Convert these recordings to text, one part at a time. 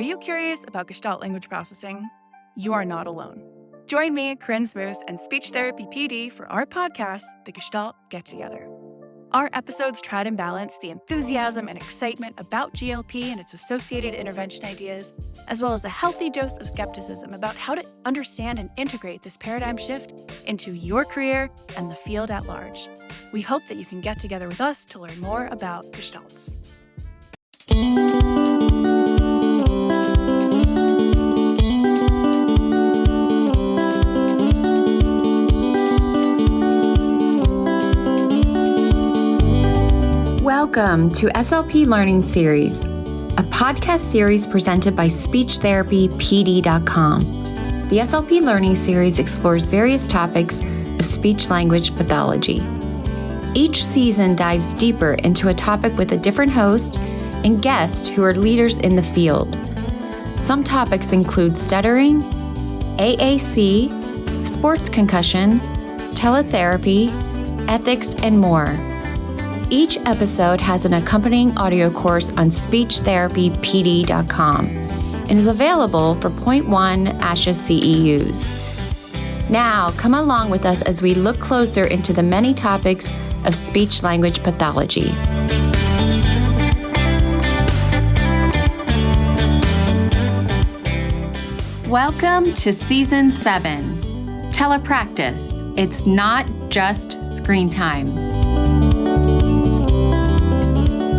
Are you curious about Gestalt language processing? You are not alone. Join me, Karin Koukeyan, and speech therapy PD for our podcast, The Gestalt Get Together. Our episodes try to balance the enthusiasm and excitement about GLP and its associated intervention ideas, as well as a healthy dose of skepticism about how to understand and integrate this paradigm shift into your career and the field at large. We hope that you can get together with us to learn more about Gestalts. Welcome to SLP Learning Series, a podcast series presented by SpeechTherapyPD.com. The SLP Learning Series explores various topics of speech-language pathology. Each season dives deeper into a topic with a different host and guests who are leaders in the field. Some topics include stuttering, AAC, sports concussion, teletherapy, ethics, and more. Each episode has an accompanying audio course on SpeechTherapyPD.com and is available for 0.1 ASHA CEUs. Now, come along with us as we look closer into the many topics of speech-language pathology. Welcome to Season 7, Telepractice. It's not just screen time.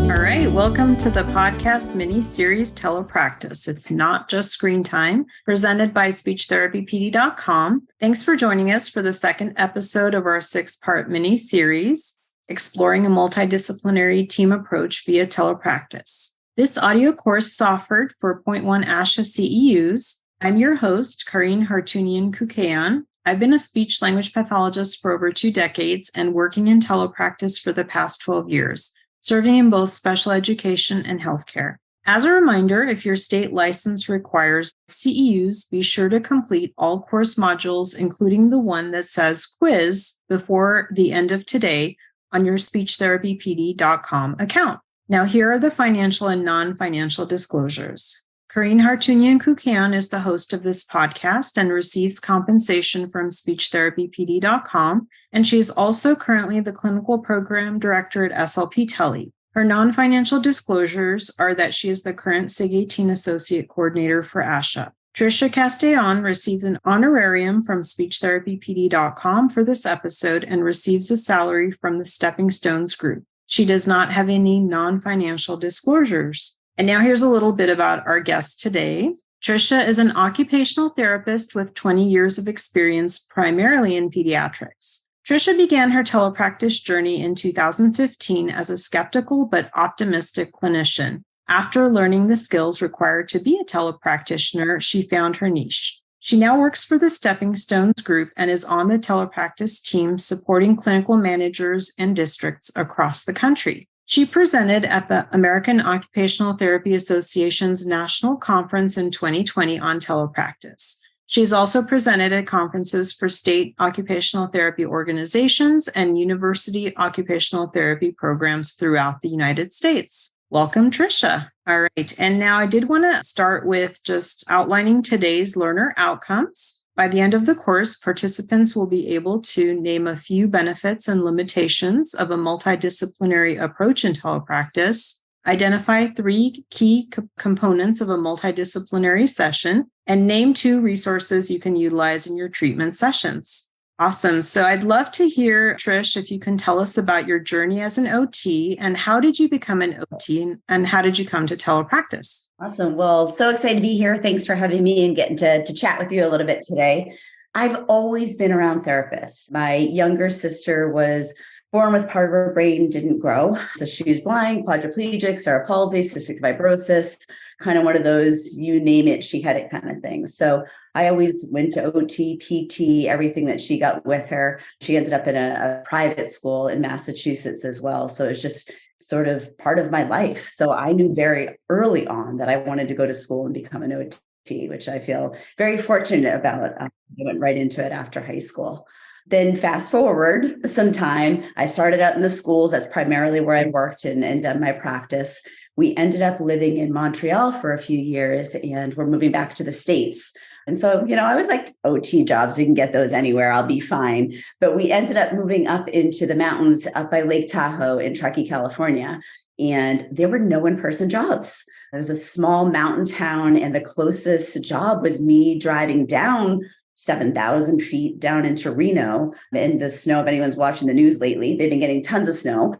All right, welcome to the podcast mini-series Telepractice. It's not just screen time, presented by SpeechTherapyPD.com. Thanks for joining us for the second episode of our 6-part mini-series, exploring a multidisciplinary team approach via telepractice. This audio course is offered for 0.1 ASHA CEUs. I'm your host, Karin Koukeyan. I've been a speech-language pathologist for over 2 decades and working in telepractice for the past 12 years. Serving in both special education and healthcare. As a reminder, if your state license requires CEUs, be sure to complete all course modules, including the one that says quiz, before the end of today on your SpeechTherapyPD.com account. Now, here are the financial and non-financial disclosures. Karin Koukeyan is the host of this podcast and receives compensation from SpeechTherapyPD.com, and she is also currently the clinical program director at SLP Tele. Her non-financial disclosures are that she is the current SIG 18 associate coordinator for ASHA. Tricia Castellan receives an honorarium from SpeechTherapyPD.com for this episode and receives a salary from the Stepping Stones group. She does not have any non-financial disclosures. And now here's a little bit about our guest today. Tricia is an occupational therapist with 20 years of experience, primarily in pediatrics. Tricia began her telepractice journey in 2015 as a skeptical but optimistic clinician. After learning the skills required to be a telepractitioner, she found her niche. She now works for the Stepping Stones group and is on the telepractice team supporting clinical managers and districts across the country. She presented at the American Occupational Therapy Association's National Conference in 2020 on telepractice. She's also presented at conferences for state occupational therapy organizations and university occupational therapy programs throughout the United States. Welcome, Tricia. All right. And now I did want to start with just outlining today's learner outcomes. By the end of the course, participants will be able to name a few benefits and limitations of a multidisciplinary approach in telepractice, identify 3 key components of a multidisciplinary session, and name 2 resources you can utilize in your treatment sessions. Awesome. So I'd love to hear, Trish, if you can tell us about your journey as an OT and how did you become an OT and how did you come to telepractice? Awesome. Well, so excited to be here. Thanks for having me and getting to chat with you a little bit today. I've always been around therapists. My younger sister was born with part of her brain didn't grow. So she was blind, quadriplegic, cerebral palsy, cystic fibrosis, kind of one of those, you name it, she had it kind of thing. So I always went to OT, PT, everything that she got with her. She ended up in a private school in Massachusetts as well. So it's just sort of part of my life. So I knew very early on that I wanted to go to school and become an OT, which I feel very fortunate about. I went right into it after high school. Then fast forward some time, I started out in the schools. That's primarily where I worked and done my practice. we ended up living in Montreal for a few years and we're moving back to the States. And so, I was like, OT jobs, we can get those anywhere. I'll be fine. But we ended up moving up into the mountains up by Lake Tahoe in Truckee, California. And there were no in-person jobs. It was a small mountain town. And the closest job was me driving down 7,000 feet down into Reno in the snow. If anyone's watching the news lately, they've been getting tons of snow.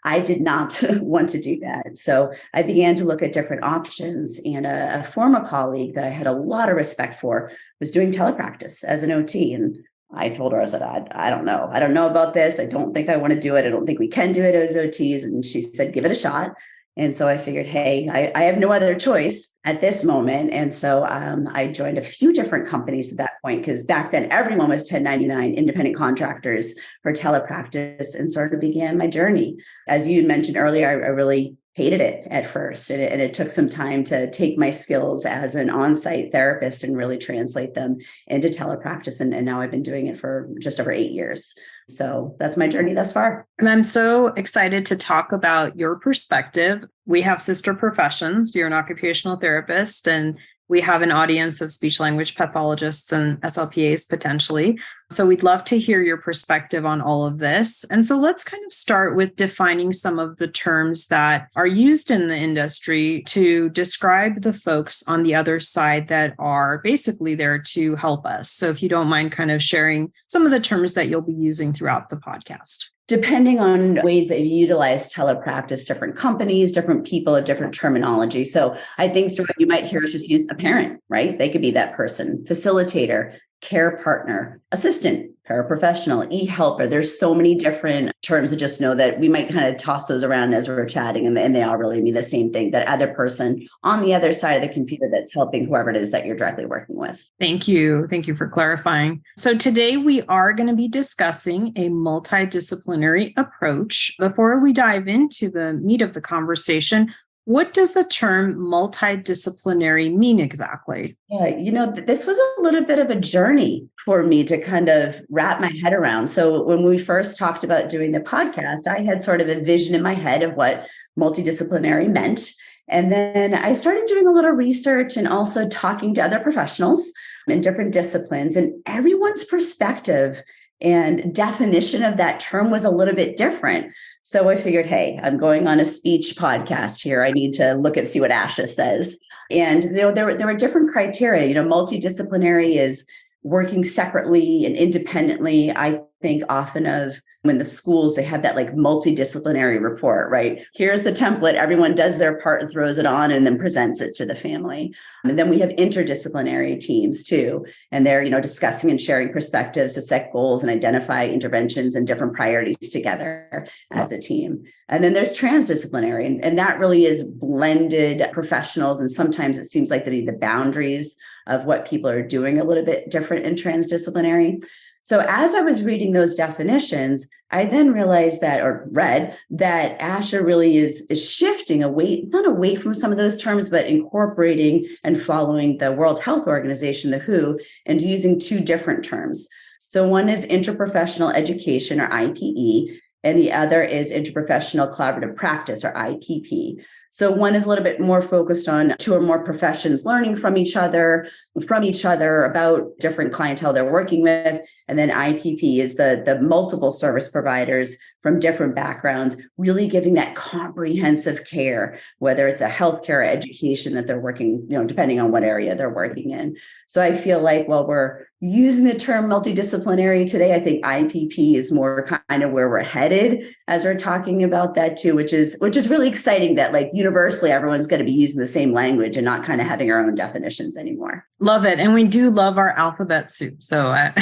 I did not want to do that. So I began to look at different options. And a former colleague that I had a lot of respect for was doing telepractice as an OT. And I told her, I said, I don't know. I don't know about this. I don't think I want to do it. I don't think we can do it as OTs. And she said, give it a shot. And so I figured, hey, I have no other choice at this moment. And so I joined a few different companies at that point, because back then everyone was 1099 independent contractors for telepractice, and sort of began my journey. As you mentioned earlier, I really hated it at first. And it took some time to take my skills as an on-site therapist and really translate them into telepractice. And now I've been doing it for just over 8 years. So that's my journey thus far. And I'm so excited to talk about your perspective. We have sister professions. You're an occupational therapist, and we have an audience of speech language pathologists and SLPAs potentially. So we'd love to hear your perspective on all of this. And so let's kind of start with defining some of the terms that are used in the industry to describe the folks on the other side that are basically there to help us. So if you don't mind kind of sharing some of the terms that you'll be using throughout the podcast. Depending on ways that you utilize telepractice, different companies, different people, a different terminology. So I think through what you might hear is just use a parent, right? They could be that person, facilitator, care partner, assistant, paraprofessional, e-helper. There's so many different terms to just know that we might kind of toss those around as we're chatting, and they all really mean the same thing, that other person on the other side of the computer that's helping whoever it is that you're directly working with. Thank you. Thank you for clarifying. So today we are going to be discussing a multidisciplinary approach. Before we dive into the meat of the conversation, what does the term multidisciplinary mean exactly? Yeah, this was a little bit of a journey for me to kind of wrap my head around. So when we first talked about doing the podcast, I had sort of a vision in my head of what multidisciplinary meant. And then I started doing a little research and also talking to other professionals in different disciplines, and everyone's perspective and definition of that term was a little bit different. So I figured, hey, I'm going on a speech podcast here. I need to look and see what ASHA says. And there were different criteria. Multidisciplinary is working separately and independently. I think often of when the schools, they have that like multidisciplinary report, right? Here's the template. Everyone does their part and throws it on and then presents it to the family. And then we have interdisciplinary teams too. And they're, discussing and sharing perspectives to set goals and identify interventions and different priorities together as a team. And then there's transdisciplinary, and that really is blended professionals. And sometimes it seems like the boundaries of what people are doing a little bit different in transdisciplinary. So as I was reading those definitions, I then realized read that ASHA really is shifting not away from some of those terms, but incorporating and following the World Health Organization, the WHO, and using two different terms. So one is interprofessional education, or IPE, and the other is interprofessional collaborative practice, or IPP. So one is a little bit more focused on two or more professions learning from each other about different clientele they're working with. And then IPP is the multiple service providers from different backgrounds, really giving that comprehensive care, whether it's a healthcare or education that they're working, depending on what area they're working in. So I feel like while we're using the term multidisciplinary today, I think IPP is more kind of where we're headed as we're talking about that too, which is really exciting that like universally everyone's going to be using the same language and not kind of having our own definitions anymore. Love it. And we do love our alphabet soup. So I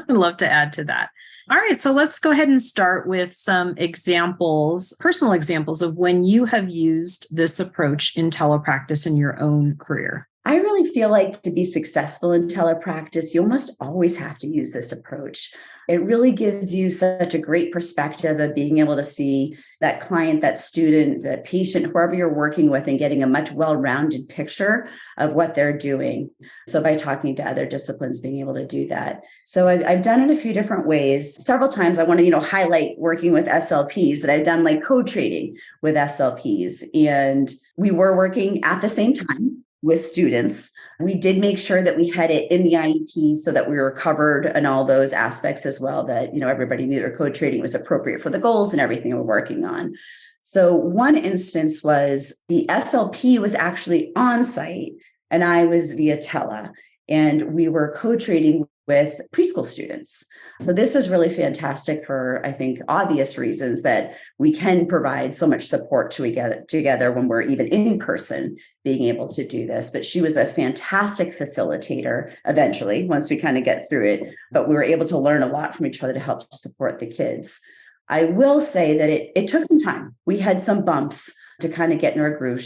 love to add to that. All right. So let's go ahead and start with some examples, personal examples of when you have used this approach in telepractice in your own career. I really feel like to be successful in telepractice, you almost always have to use this approach. It really gives you such a great perspective of being able to see that client, that student, that patient, whoever you're working with, and getting a much well-rounded picture of what they're doing. So by talking to other disciplines, being able to do that. So I've done it a few different ways. Several times I want to, highlight working with SLPs, that I've done like co-training with SLPs. And we were working at the same time with students. We did make sure that we had it in the IEP so that we were covered in all those aspects as well, that, everybody knew their co-training was appropriate for the goals and everything we're working on. So one instance was the SLP was actually on site and I was via tele, and we were co-training with preschool students. So this is really fantastic for, I think, obvious reasons that we can provide so much support together when we're even in person being able to do this. But she was a fantastic facilitator eventually, once we kind of get through it, but we were able to learn a lot from each other to help support the kids. I will say that it took some time. We had some bumps to kind of get in our groove.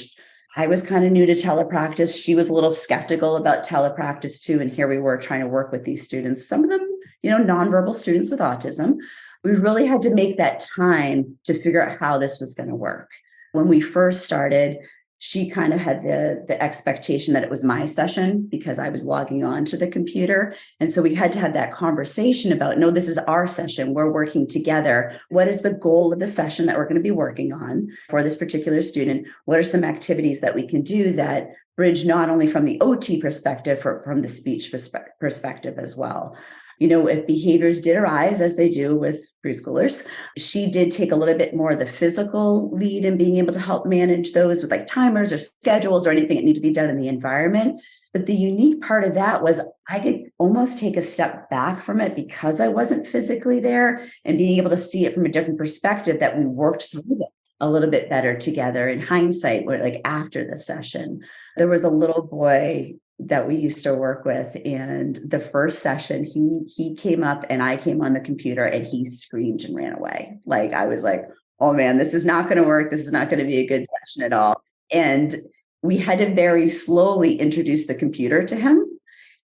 I was kind of new to telepractice. She was a little skeptical about telepractice too. And here we were trying to work with these students, some of them, nonverbal students with autism. We really had to make that time to figure out how this was going to work. When we first started, she kind of had the expectation that it was my session because I was logging on to the computer. And so we had to have that conversation about, no, this is our session. We're working together. What is the goal of the session that we're going to be working on for this particular student? What are some activities that we can do that bridge not only from the OT perspective, from the speech perspective as well? If behaviors did arise, as they do with preschoolers, she did take a little bit more of the physical lead in being able to help manage those with like timers or schedules or anything that need to be done in the environment. But the unique part of that was I could almost take a step back from it because I wasn't physically there, and being able to see it from a different perspective, that we worked through it a little bit better together in hindsight, where like after the session. There was a little boy that we used to work with, and the first session he came up and I came on the computer and he screamed and ran away. Like I was like, oh man, this is not going to work. This is not going to be a good session at all. And we had to very slowly introduce the computer to him.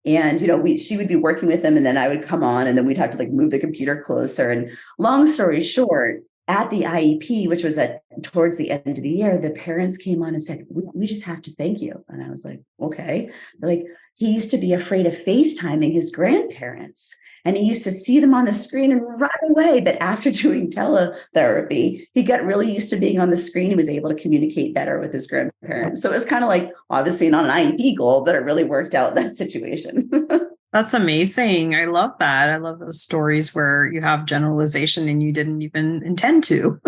And, she would be working with him, and then I would come on, and then we'd have to like move the computer closer. And long story short, at the IEP, which was towards the end of the year, the parents came on and said, we just have to thank you. And I was like, okay. They're like, he used to be afraid of FaceTiming his grandparents, and he used to see them on the screen and run away. But after doing teletherapy, he got really used to being on the screen. He was able to communicate better with his grandparents. So it was kind of like, obviously not an IEP goal, but it really worked out that situation. That's amazing. I love that. I love those stories where you have generalization and you didn't even intend to.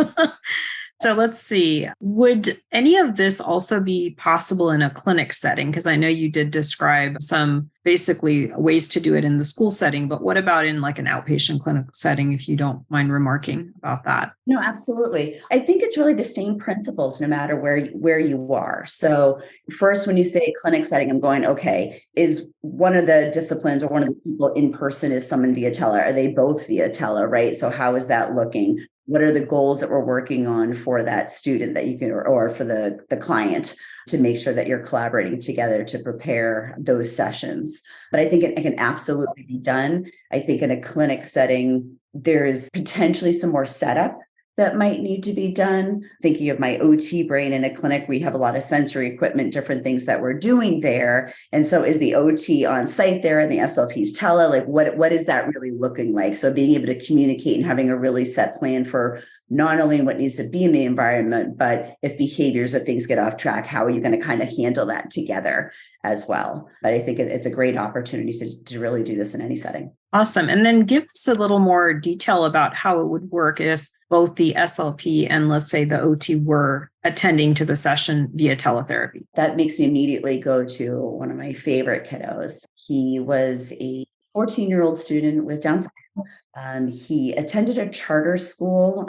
So let's see. Would any of this also be possible in a clinic setting? Because I know you did describe some basically ways to do it in the school setting, but what about in like an outpatient clinic setting, if you don't mind remarking about that? No, absolutely. I think it's really the same principles no matter where you are. So first, when you say clinic setting, I'm going, okay, is one of the disciplines or one of the people in person is someone via tele? Are they both via tele, right? So how is that looking? What are the goals that we're working on for that student that you can, or for the client, to make sure that you're collaborating together to prepare those sessions? But I think it can absolutely be done. I think in a clinic setting, there's potentially some more setup that might need to be done. Thinking of my OT brain in a clinic, we have a lot of sensory equipment, different things that we're doing there. And so is the OT on site there and the SLP's tele, like what is that really looking like? So being able to communicate and having a really set plan for not only what needs to be in the environment, but if behaviors or things get off track, how are you going to kind of handle that together as well? But I think it's a great opportunity to really do this in any setting. Awesome. And then give us a little more detail about how it would work if both the SLP and, let's say, the OT were attending to the session via teletherapy. That makes me immediately go to one of my favorite kiddos. He was a 14-year-old student with Down syndrome. He attended a charter school,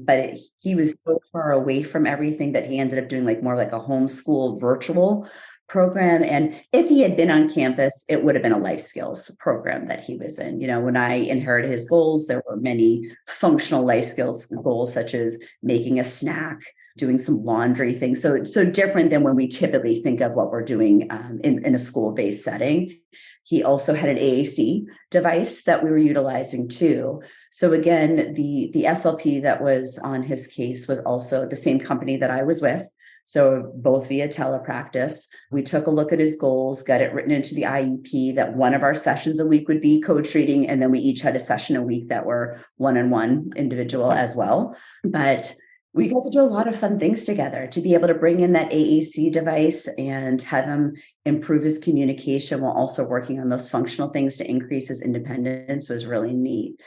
but he was so far away from everything that he ended up doing more like a homeschool virtual program. And if he had been on campus, it would have been a life skills program that he was in. When I inherited his goals, there were many functional life skills goals, such as making a snack, doing some laundry things. So different than when we typically think of what we're doing in a school-based setting. He also had an AAC device that we were utilizing too. So again, the SLP that was on his case was also the same company that I was with. So both via Telepractice. We took a look at his goals, got it written into the IEP that one of our sessions a week would be co-treating, and then we each had a session a week that were one-on-one individual as well. But we got to do a lot of fun things together to be able to bring in that AAC device and have him improve his communication while also working on those functional things to increase his independence was really neat.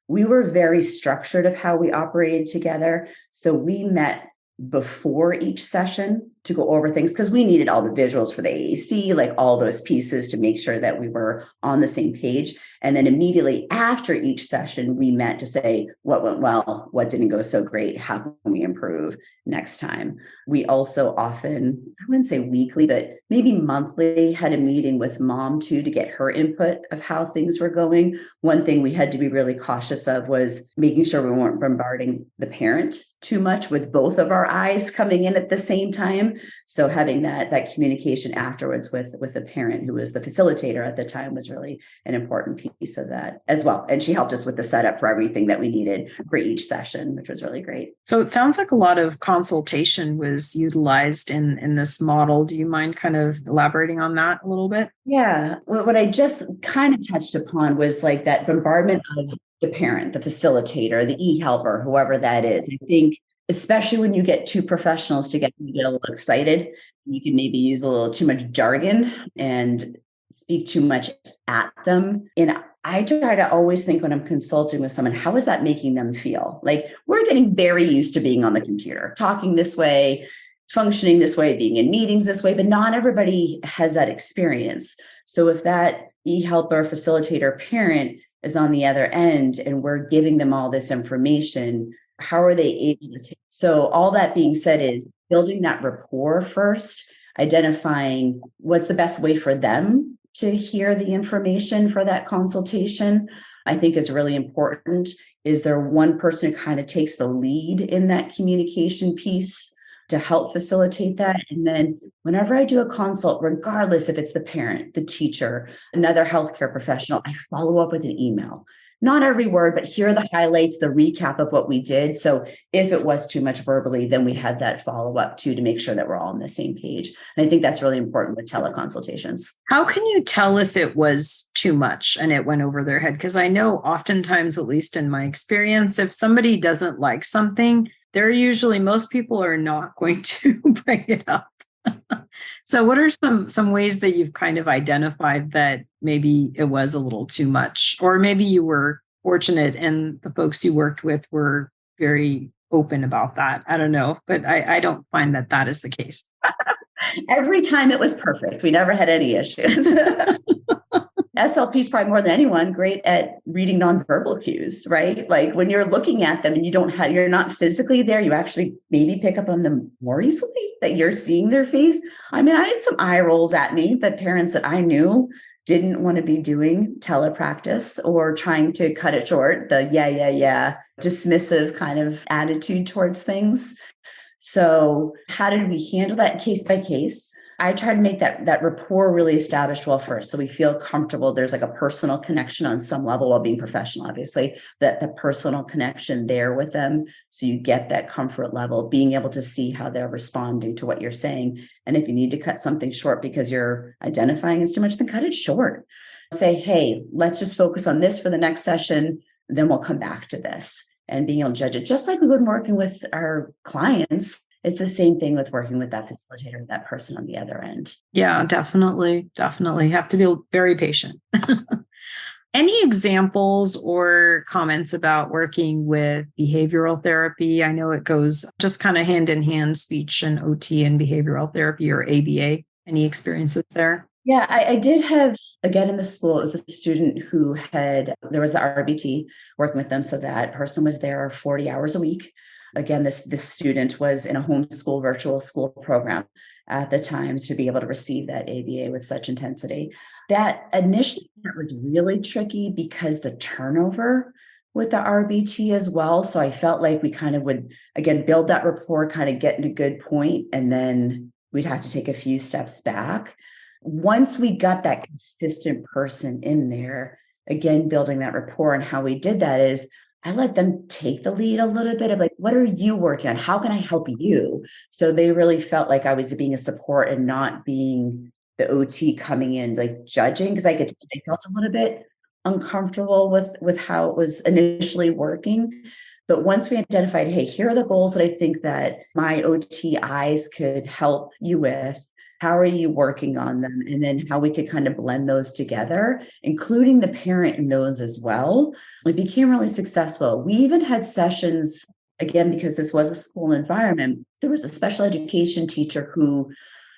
We were very structured of how we operated together. So we met before each session to go over things because we needed all the visuals for the AAC, like all those pieces to make sure that we were on the same page. And then immediately after each session, we met to say what went well, what didn't go so great, how can we improve next time. We also often, I wouldn't say weekly, but maybe monthly, had a meeting with mom too to get her input of how things were going. One thing we had to be really cautious of was making sure we weren't bombarding the parent too much with both of our eyes coming in at the same time. So having that communication afterwards with the parent who was the facilitator at the time was really an important piece of that as well. And she helped us with the setup for everything that we needed for each session, which was really great. So it sounds like a lot of consultation was utilized in this model. Do you mind kind of elaborating on that a little bit? Yeah. What I just kind of touched upon was like that bombardment of the parent, the facilitator, the e-helper, whoever that is. I think especially when you get two professionals together, you get a little excited. You can maybe use a little too much jargon and speak too much at them. And I try to always think when I'm consulting with someone, how is that making them feel? Like we're getting very used to being on the computer, talking this way, functioning this way, being in meetings this way, but not everybody has that experience. So if that e-helper, facilitator, parent is on the other end and we're giving them all this information, how are they able to take? So all that being said is building that rapport first, identifying what's the best way for them to hear the information for that consultation, I think is really important. Is there one person who kind of takes the lead in that communication piece to help facilitate that? And then whenever I do a consult, regardless if it's the parent, the teacher, another healthcare professional, I follow up with an email. Not every word, but here are the highlights, the recap of what we did. So if it was too much verbally, then we had that follow-up too to make sure that we're all on the same page. And I think that's really important with teleconsultations. How can you tell if it was too much and it went over their head? Because I know oftentimes, at least in my experience, if somebody doesn't like something, most people are not going to bring it up. So what are some ways that you've kind of identified that maybe it was a little too much, or maybe you were fortunate and the folks you worked with were very open about that? I don't know, but I don't find that is the case. Every time it was perfect. We never had any issues. SLP is probably more than anyone great at reading nonverbal cues, right? Like when you're looking at them and you're not physically there, you actually maybe pick up on them more easily that you're seeing their face. I mean, I had some eye rolls at me that parents that I knew didn't want to be doing telepractice or trying to cut it short, the yeah, dismissive kind of attitude towards things. So how did we handle that case by case? I try to make that rapport really established well first. So we feel comfortable. There's like a personal connection on some level while being professional, obviously, that the personal connection there with them. So you get that comfort level, being able to see how they're responding to what you're saying. And if you need to cut something short because you're identifying it's too much, then cut it short. Say, hey, let's just focus on this for the next session. Then we'll come back to this, and being able to judge it just like we would working with our clients. It's the same thing with working with that facilitator, that person on the other end. Yeah, definitely. You have to be very patient. Any examples or comments about working with behavioral therapy? I know it goes just kind of hand in hand, speech and OT and behavioral therapy, or ABA. Any experiences there? Yeah, I did have, again, in the school, it was a student who there was the RBT working with them. So that person was there 40 hours a week. Again, this student was in a homeschool virtual school program at the time to be able to receive that ABA with such intensity. That initially was really tricky because the turnover with the RBT as well. So I felt like we kind of would, again, build that rapport, kind of get in a good point, and then we'd have to take a few steps back. Once we got that consistent person in there, again, building that rapport, and how we did that is I let them take the lead a little bit of like, what are you working on? How can I help you? So they really felt like I was being a support and not being the OT coming in, like judging, because they felt a little bit uncomfortable with how it was initially working. But once we identified, hey, here are the goals that I think that my OT eyes could help you with. How are you working on them? And then how we could kind of blend those together, including the parent in those as well. It became really successful. We even had sessions, again, because this was a school environment, there was a special education teacher who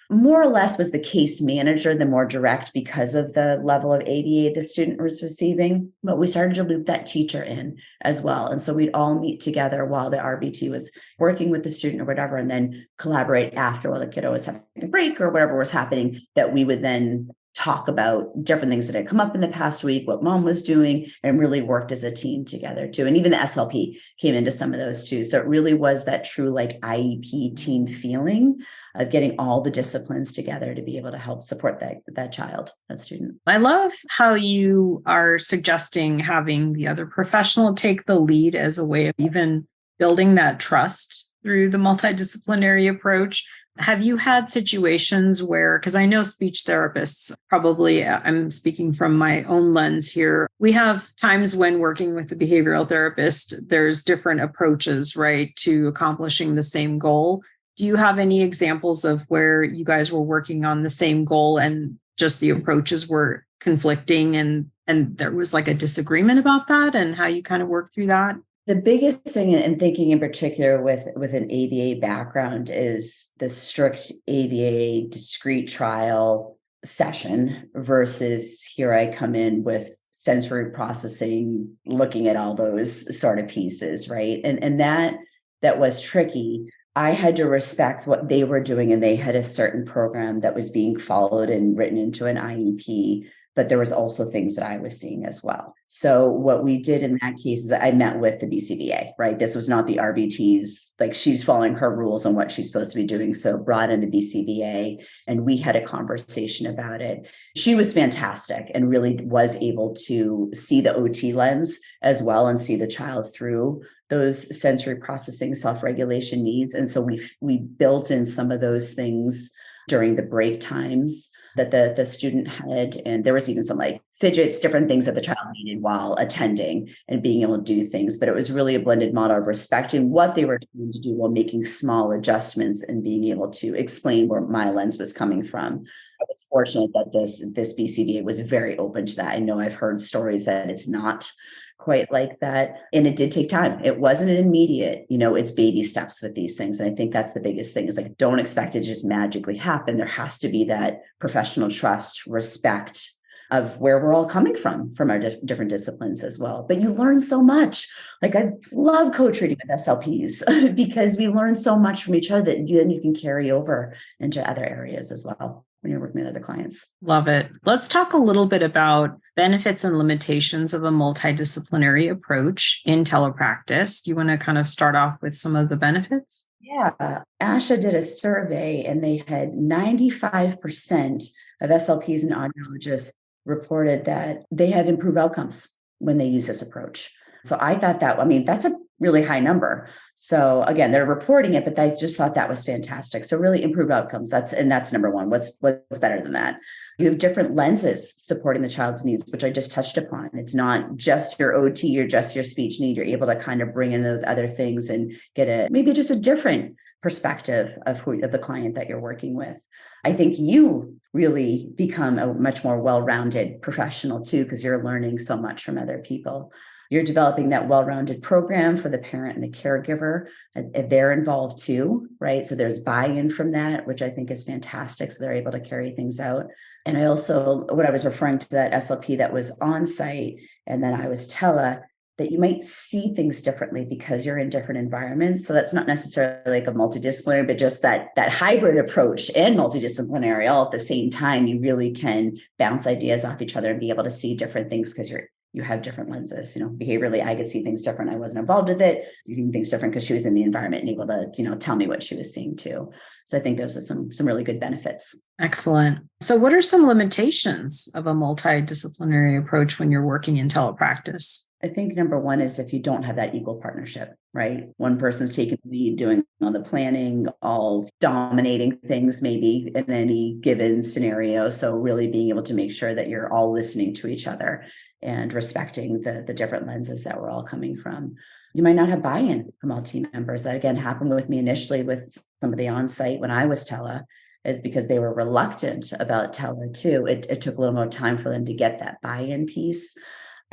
more or less was the case manager, the more direct because of the level of ABA the student was receiving. But we started to loop that teacher in as well. And so we'd all meet together while the RBT was working with the student or whatever, and then collaborate after while the kiddo was having a break or whatever was happening, that we would then talk about different things that had come up in the past week, what mom was doing, and really worked as a team together too. And even the SLP came into some of those too. So it really was that true like IEP team feeling of getting all the disciplines together to be able to help support that child, that student. I love how you are suggesting having the other professional take the lead as a way of even building that trust through the multidisciplinary approach. Have you had situations where, because I know speech therapists, probably I'm speaking from my own lens here, we have times when working with the behavioral therapist, there's different approaches, right, to accomplishing the same goal. Do you have any examples of where you guys were working on the same goal and just the approaches were conflicting and there was like a disagreement about that, and how you kind of work through that? The biggest thing, and thinking in particular with an ABA background, is the strict ABA discrete trial session versus here I come in with sensory processing, looking at all those sort of pieces, right? And that was tricky. I had to respect what they were doing, and they had a certain program that was being followed and written into an IEP. But there was also things that I was seeing as well. So what we did in that case is I met with the BCBA, right? This was not the RBT's, like she's following her rules and what she's supposed to be doing. So brought in the BCBA and we had a conversation about it. She was fantastic and really was able to see the OT lens as well and see the child through those sensory processing, self-regulation needs. And so we built in some of those things during the break times that the student had. And there was even some like fidgets, different things that the child needed while attending and being able to do things. But it was really a blended model of respecting what they were trying to do while making small adjustments and being able to explain where my lens was coming from. I was fortunate that this BCBA was very open to that. I know I've heard stories that it's not quite like that. And it did take time. It wasn't an immediate, it's baby steps with these things. And I think that's the biggest thing is like, don't expect it to just magically happen. There has to be that professional trust, respect of where we're all coming from our different disciplines as well. But you learn so much. Like I love co-treating with SLPs because we learn so much from each other that then you can carry over into other areas as well when you're working with other clients. Love it. Let's talk a little bit about benefits and limitations of a multidisciplinary approach in telepractice. Do you want to kind of start off with some of the benefits? Yeah. ASHA did a survey and they had 95% of SLPs and audiologists reported that they have improved outcomes when they use this approach. So I thought that's a really high number. So again, they're reporting it, but I just thought that was fantastic. So really improved outcomes. That's number one. What's better than that? You have different lenses supporting the child's needs, which I just touched upon. It's not just your OT or just your speech need. You're able to kind of bring in those other things and get maybe just a different perspective of the client that you're working with. I think you really become a much more well-rounded professional too, because you're learning so much from other people. You're developing that well-rounded program for the parent and the caregiver. They're involved too, right? So there's buy-in from that, which I think is fantastic. So they're able to carry things out. And I also, what I was referring to that SLP that was on site, and then I was tele, that you might see things differently because you're in different environments. So that's not necessarily like a multidisciplinary, but just that hybrid approach and multidisciplinary all at the same time. You really can bounce ideas off each other and be able to see different things because you're you have different lenses. Behaviorally, I could see things different. I wasn't involved with it. Seeing things different because she was in the environment and able to, tell me what she was seeing too. So I think those are some really good benefits. Excellent. So what are some limitations of a multidisciplinary approach when you're working in telepractice? I think number one is if you don't have that equal partnership, right? One person's taking the lead, doing all the planning, all dominating things maybe in any given scenario. So really being able to make sure that you're all listening to each other and respecting the different lenses that we're all coming from. You might not have buy-in from all team members. That again happened with me initially with somebody on site when I was tele, is because they were reluctant about tele too. It took a little more time for them to get that buy-in piece.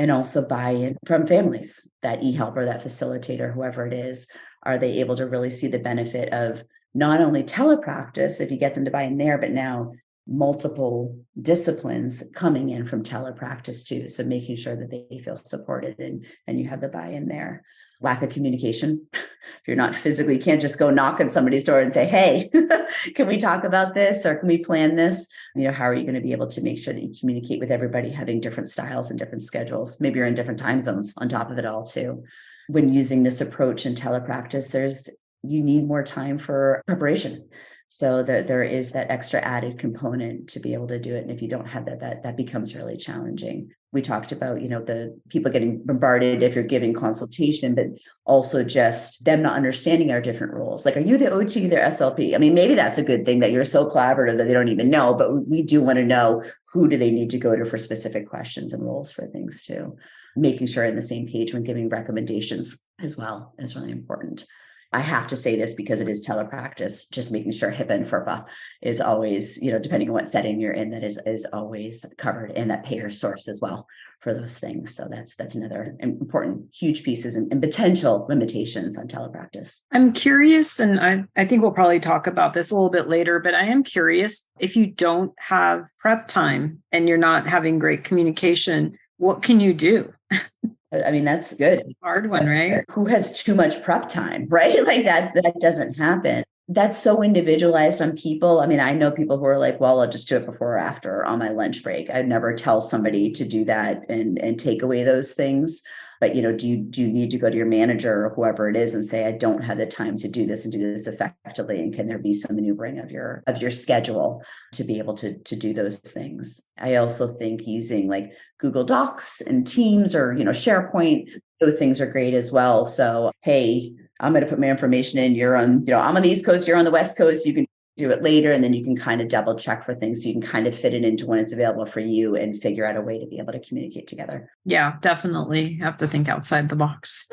And also buy-in from families, that e-helper, that facilitator, whoever it is. Are they able to really see the benefit of not only telepractice, if you get them to buy in there, but now multiple disciplines coming in from telepractice too. So making sure that they feel supported and you have the buy-in there. Lack of communication. If you're not physically, can't just go knock on somebody's door and say, hey, can we talk about this or can we plan this? How are you going to be able to make sure that you communicate with everybody having different styles and different schedules? Maybe you're in different time zones on top of it all too. When using this approach in telepractice, you need more time for preparation. So that there is that extra added component to be able to do it. And if you don't have that becomes really challenging. We talked about, the people getting bombarded if you're giving consultation, but also just them not understanding our different roles. Like, are you the OT, their SLP? I mean, maybe that's a good thing that you're so collaborative that they don't even know, but we do want to know who do they need to go to for specific questions and roles for things too. Making sure on the same page when giving recommendations as well is really important. I have to say this because it is telepractice, just making sure HIPAA and FERPA is always, depending on what setting you're in, that is always covered, and that payer source as well for those things. So that's another important, huge pieces and potential limitations on telepractice. I'm curious, and I think we'll probably talk about this a little bit later, but I am curious, if you don't have prep time and you're not having great communication, what can you do? I mean, that's good. Hard one, right? Who has too much prep time, right? Like that doesn't happen. That's so individualized on people. I mean, I know people who are like, well, I'll just do it before or after or on my lunch break. I'd never tell somebody to do that and take away those things. But, do you need to go to your manager or whoever it is and say, I don't have the time to do this and do this effectively? And can there be some maneuvering of your schedule to be able to do those things? I also think using like Google Docs and Teams or, SharePoint, those things are great as well. So, hey, I'm going to put my information in. You're on, I'm on the East Coast, you're on the West Coast. You can do it later. And then you can kind of double check for things. So you can kind of fit it into when it's available for you and figure out a way to be able to communicate together. Yeah, definitely. You have to think outside the box.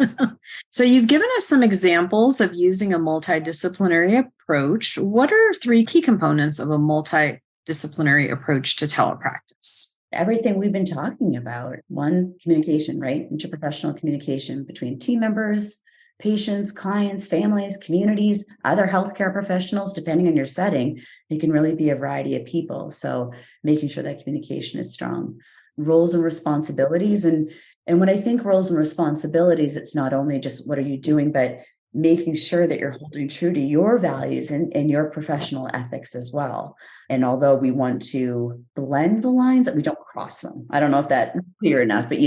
So you've given us some examples of using a multidisciplinary approach. What are 3 key components of a multidisciplinary approach to telepractice? Everything we've been talking about. One, communication, right? Interprofessional communication between team members, patients, clients, families, communities, other healthcare professionals, depending on your setting. It can really be a variety of people. So making sure that communication is strong. Roles and responsibilities. And when I think roles and responsibilities, it's not only just what are you doing, but making sure that you're holding true to your values and your professional ethics as well. And although we want to blend the lines, that we don't cross them. I don't know if that's clear enough, but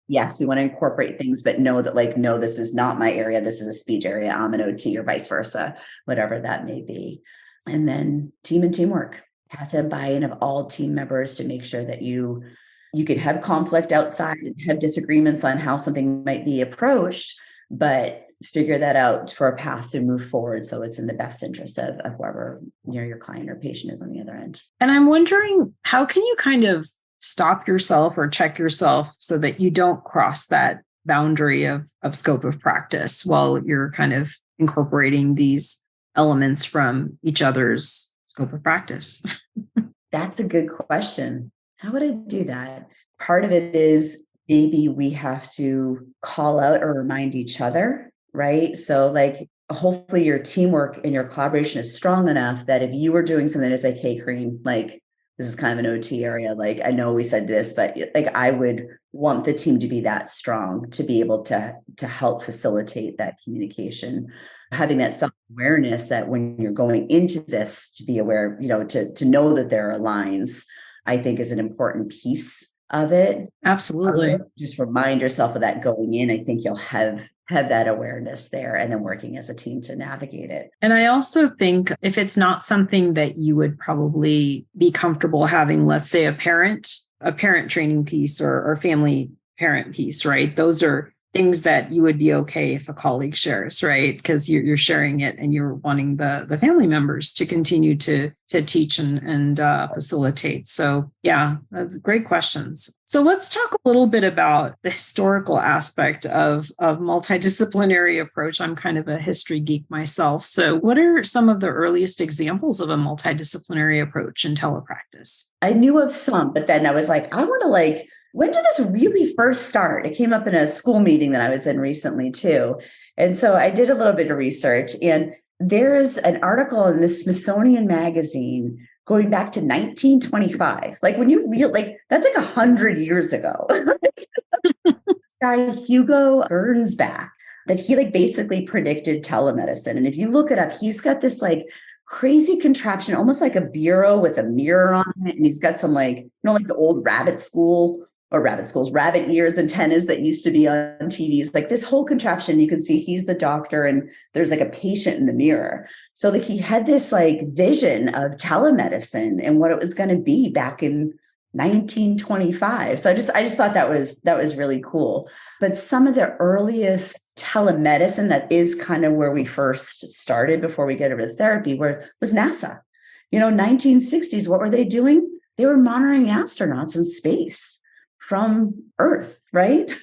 yes, we want to incorporate things, but know that no, this is not my area. This is a speech area. I'm an OT or vice versa, whatever that may be. And then team and teamwork. Have to have buy-in of all team members to make sure that you could have conflict outside and have disagreements on how something might be approached, but figure that out for a path to move forward. So it's in the best interest of whoever your client or patient is on the other end. And I'm wondering, how can you kind of stop yourself or check yourself so that you don't cross that boundary of scope of practice while you're kind of incorporating these elements from each other's scope of practice? That's a good question. How would I do that? Part of it is maybe we have to call out or remind each other, right? So hopefully your teamwork and your collaboration is strong enough that if you were doing something that's like, hey, Karin, this is kind of an OT area. I know we said this, but I would want the team to be that strong to be able to help facilitate that communication, having that self-awareness that when you're going into this to be aware, to know that there are lines, I think is an important piece of it. Absolutely. Just remind yourself of that going in. I think you'll have that awareness there and then working as a team to navigate it. And I also think if it's not something that you would probably be comfortable having, let's say a parent training piece or family parent piece, right? Those are things that you would be okay if a colleague shares, right? Because you're sharing it and you're wanting the family members to continue to teach and facilitate. So yeah, that's great questions. So let's talk a little bit about the historical aspect of multidisciplinary approach. I'm kind of a history geek myself. So what are some of the earliest examples of a multidisciplinary approach in telepractice? I knew of some, but then I was like, I want to when did this really first start? It came up in a school meeting that I was in recently too. And so I did a little bit of research, and there's an article in the Smithsonian magazine going back to 1925. When you that's 100 years ago. This guy, Hugo Gernsback, that he this predicted telemedicine. And if you look it up, he's got this crazy contraption, almost like a bureau with a mirror on it. And he's got some the old rabbit ears, antennas that used to be on TVs, this whole contraption. You can see he's the doctor and there's a patient in the mirror. So he had this vision of telemedicine and what it was going to be back in 1925. So I just thought that was really cool. But some of the earliest telemedicine, that is kind of where we first started before we get over to therapy, was NASA. 1960s, what were they doing? They were monitoring astronauts in space from Earth, right?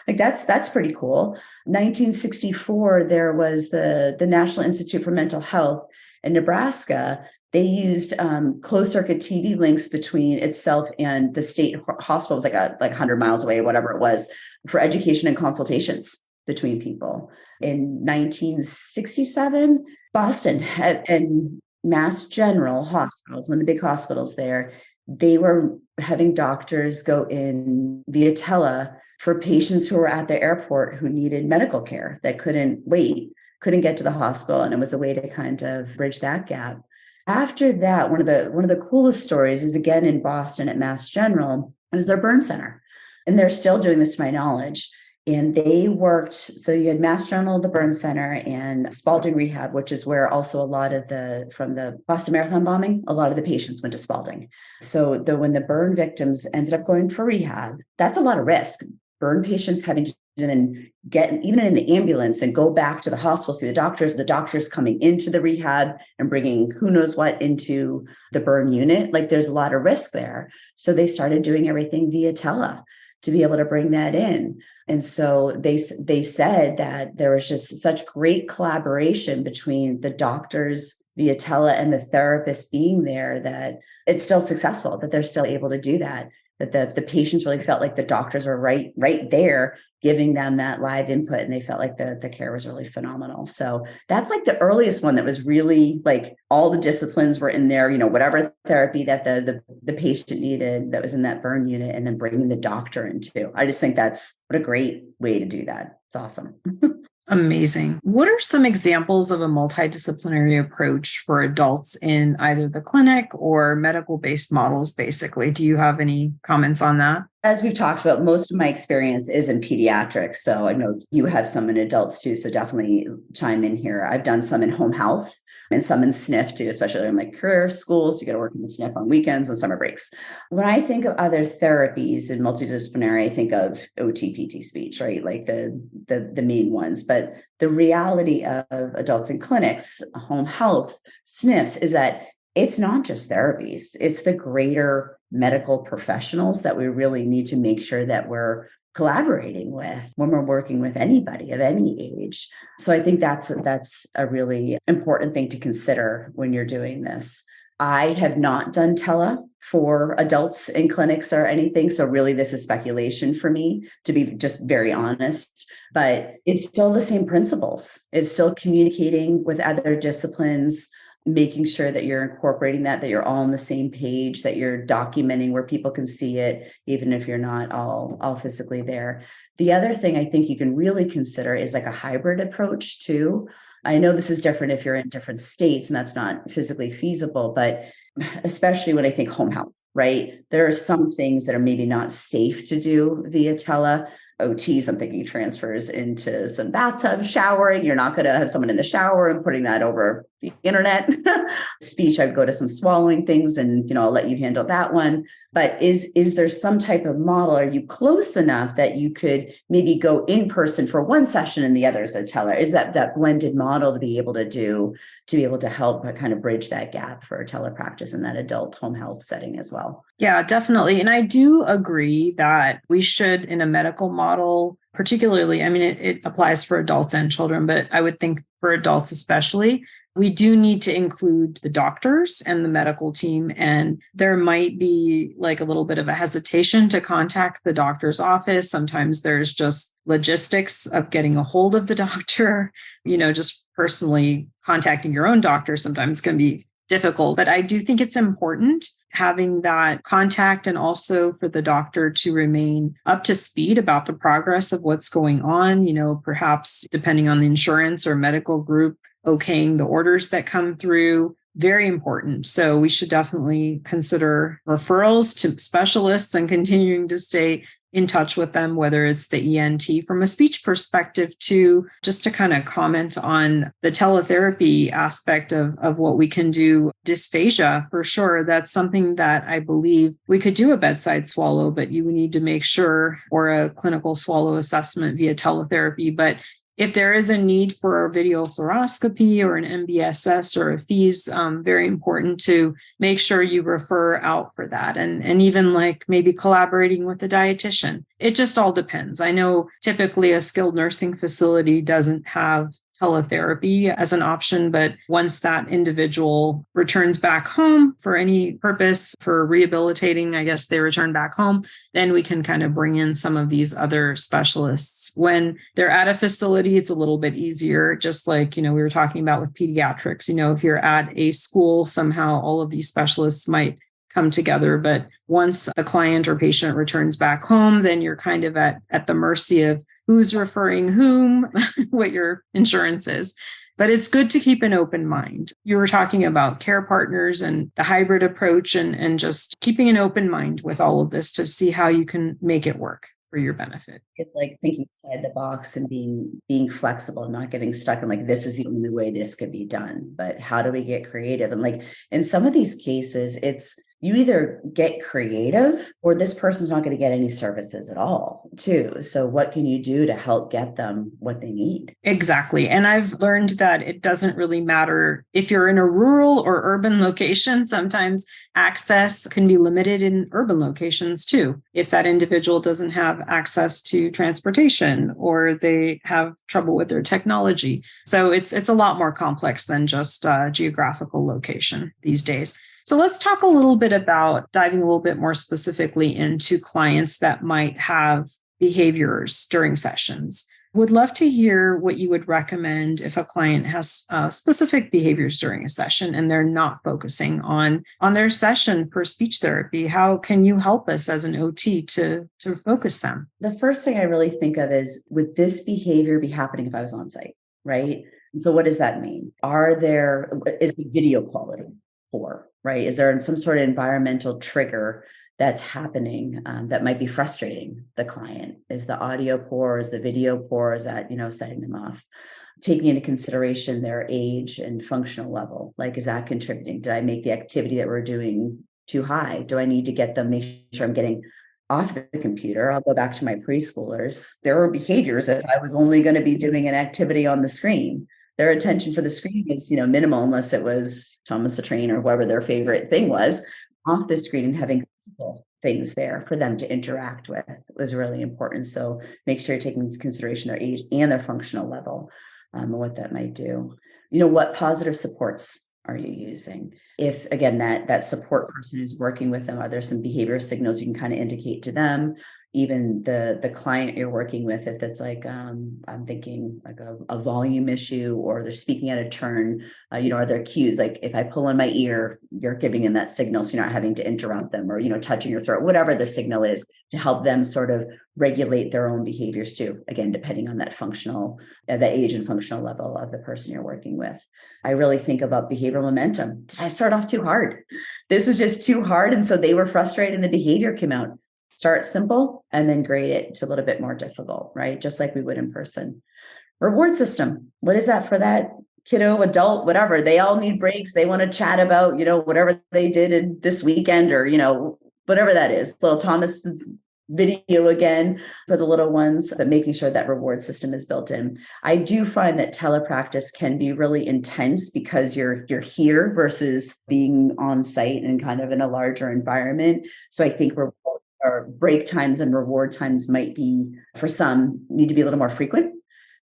That's pretty cool. 1964, there was the National Institute for Mental Health in Nebraska. They used closed circuit TV links between itself and the state hospital. It was 100 miles away, whatever it was, for education and consultations between people. In 1967, Boston and Mass General hospitals, one of the big hospitals there, they were having doctors go in via tele for patients who were at the airport who needed medical care that couldn't get to the hospital. And it was a way to kind of bridge that gap. After that, one of the coolest stories is again in Boston at Mass General. It was their burn center. And they're still doing this to my knowledge. And they worked, so you had Mass General, the burn center, and Spalding Rehab, which is where also a lot of from the Boston Marathon bombing, a lot of the patients went to Spalding. So when the burn victims ended up going for rehab, that's a lot of risk. Burn patients having to then get even in an ambulance and go back to the hospital, see the doctors coming into the rehab and bringing who knows what into the burn unit. There's a lot of risk there. So they started doing everything via tele to be able to bring that in. And so they said that there was just such great collaboration between the doctors via tele and the therapists being there that it's still successful, that they're still able to do that the patients really felt like the doctors were right there giving them that live input, and they felt like the care was really phenomenal. So that's the earliest one that was really all the disciplines were in there, whatever therapy that the patient needed that was in that burn unit, and then bringing the doctor in too. I just think that's what a great way to do that. It's awesome. Amazing. What are some examples of a multidisciplinary approach for adults in either the clinic or medical-based models, basically? Do you have any comments on that? As we've talked about, most of my experience is in pediatrics. So I know you have some in adults too, so definitely chime in here. I've done some in home health and some in SNF too, especially in career schools. You got to work in the SNF on weekends and summer breaks. When I think of other therapies in multidisciplinary, I think of OT, PT, speech, right? The main ones. But the reality of adults in clinics, home health, SNFs is that it's not just therapies. It's the greater medical professionals that we really need to make sure that we're collaborating with when we're working with anybody of any age. So I think that's a really important thing to consider when you're doing this. I have not done tele for adults in clinics or anything. So really this is speculation for me, to be just very honest, but it's still the same principles. It's still communicating with other disciplines, making sure that you're incorporating that you're all on the same page, that you're documenting where people can see it, even if you're not all physically there. The other thing I think you can really consider is a hybrid approach too. I know this is different if you're in different states and that's not physically feasible, but especially when I think home health, right? There are some things that are maybe not safe to do via tele. OTs, I'm thinking transfers into some bathtub showering. You're not going to have someone in the shower and putting that over the internet. Speech, I'd go to some swallowing things and, I'll let you handle that one. But is there some type of model? Are you close enough that you could maybe go in person for one session and the other is a teller? Is that blended model to be able to help kind of bridge that gap for telepractice in that adult home health setting as well? Yeah, definitely. And I do agree that we should, in a medical model, particularly, it applies for adults and children, but I would think for adults especially, we do need to include the doctors and the medical team. And there might be like a little bit of a hesitation to contact the doctor's office. Sometimes there's just logistics of getting a hold of the doctor, just personally contacting your own doctor sometimes can be difficult. But I do think it's important having that contact and also for the doctor to remain up to speed about the progress of what's going on, perhaps depending on the insurance or medical group, okaying the orders that come through. Very important. So we should definitely consider referrals to specialists and continuing to stay in touch with them, whether it's the ENT from a speech perspective to just to kind of comment on the teletherapy aspect of what we can do. Dysphagia, for sure. That's something that I believe we could do a bedside swallow, but you need to make sure, or a clinical swallow assessment via teletherapy. But if there is a need for a video fluoroscopy or an MBSS or a FEES, very important to make sure you refer out for that. And even like maybe collaborating with a dietitian. It just all depends. I know typically a skilled nursing facility doesn't have teletherapy as an option, but once that individual returns back home for any purpose for rehabilitating, I guess they return back home, then we can kind of bring in some of these other specialists. When they're at a facility, it's a little bit easier, just like, we were talking about with pediatrics, if you're at a school, somehow all of these specialists might come together. But once a client or patient returns back home, then you're kind of at the mercy of who's referring whom, what your insurance is. But it's good to keep an open mind. You were talking about care partners and the hybrid approach and just keeping an open mind with all of this to see how you can make it work for your benefit. It's like thinking outside the box and being flexible, not getting stuck in like, this is the only way this could be done. But how do we get creative? And like in some of these cases, it's you either get creative or this person's not going to get any services at all, too. So what can you do to help get them what they need? Exactly. And I've learned that it doesn't really matter if you're in a rural or urban location. Sometimes access can be limited in urban locations, too. If that individual doesn't have access to transportation or they have trouble with their technology. So it's a lot more complex than just geographical location these days. So let's talk a little bit about diving a little bit more specifically into clients that might have behaviors during sessions. Would love to hear what you would recommend if a client has specific behaviors during a session and they're not focusing on their session for speech therapy. How can you help us as an OT to focus them? The first thing I really think of is, would this behavior be happening if I was on site, right? And so what does that mean? Is the video quality poor, right? Is there some sort of environmental trigger that's happening that might be frustrating the client? Is the audio poor? Is the video poor? Is that, setting them off? Taking into consideration their age and functional level, like, is that contributing? Did I make the activity that we're doing too high? Do I need to make sure I'm getting off the computer? I'll go back to my preschoolers. There were behaviors if I was only going to be doing an activity on the screen. Their attention for the screen is, minimal unless it was Thomas the Train or whoever their favorite thing was. Off the screen and having physical things there for them to interact with was really important. So make sure you're taking into consideration their age and their functional level and what that might do. What positive supports are you using? If, again, that support person is working with them, are there some behavior signals you can kind of indicate to them? even the client you're working with, if it's like, I'm thinking like a volume issue, or they're speaking out of turn, are there cues? Like if I pull in my ear, you're giving them that signal, so you're not having to interrupt them, or, touching your throat, whatever the signal is, to help them sort of regulate their own behaviors too. Again, depending on that the age and functional level of the person you're working with. I really think about behavioral momentum. Did I start off too hard? This was just too hard. And so they were frustrated and the behavior came out. Start simple and then grade it to a little bit more difficult, right? Just like we would in person. Reward system. What is that for that kiddo, adult, whatever? They all need breaks. They want to chat about, whatever they did this weekend, or, whatever that is. Little Thomas video again for the little ones, but making sure that reward system is built in. I do find that telepractice can be really intense because you're here versus being on site and kind of in a larger environment. So I think our break times and reward times might be, for some, need to be a little more frequent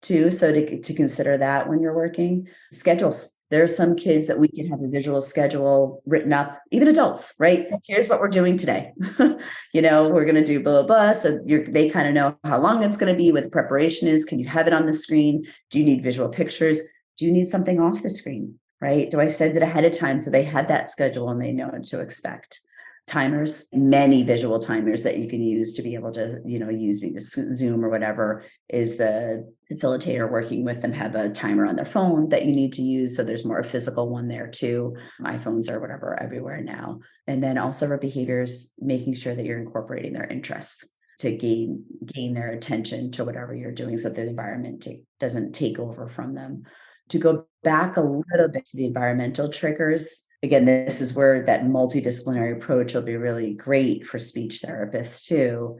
too. So to consider that when you're working. Schedules. There are some kids that we can have a visual schedule written up, even adults, right? Here's what we're doing today. We're going to do blah, blah, blah. So they kind of know how long it's going to be, what the preparation is. Can you have it on the screen? Do you need visual pictures? Do you need something off the screen, right? Do I send it ahead of time so they had that schedule and they know what to expect? Timers, many visual timers that you can use to be able to, use Zoom or whatever, is the facilitator working with them have a timer on their phone that you need to use. So there's more a physical one there too. iPhones or whatever everywhere now. And then also for behaviors, making sure that you're incorporating their interests to gain their attention to whatever you're doing, so that the environment doesn't take over from them. To go back a little bit to the environmental triggers, again, this is where that multidisciplinary approach will be really great for speech therapists too.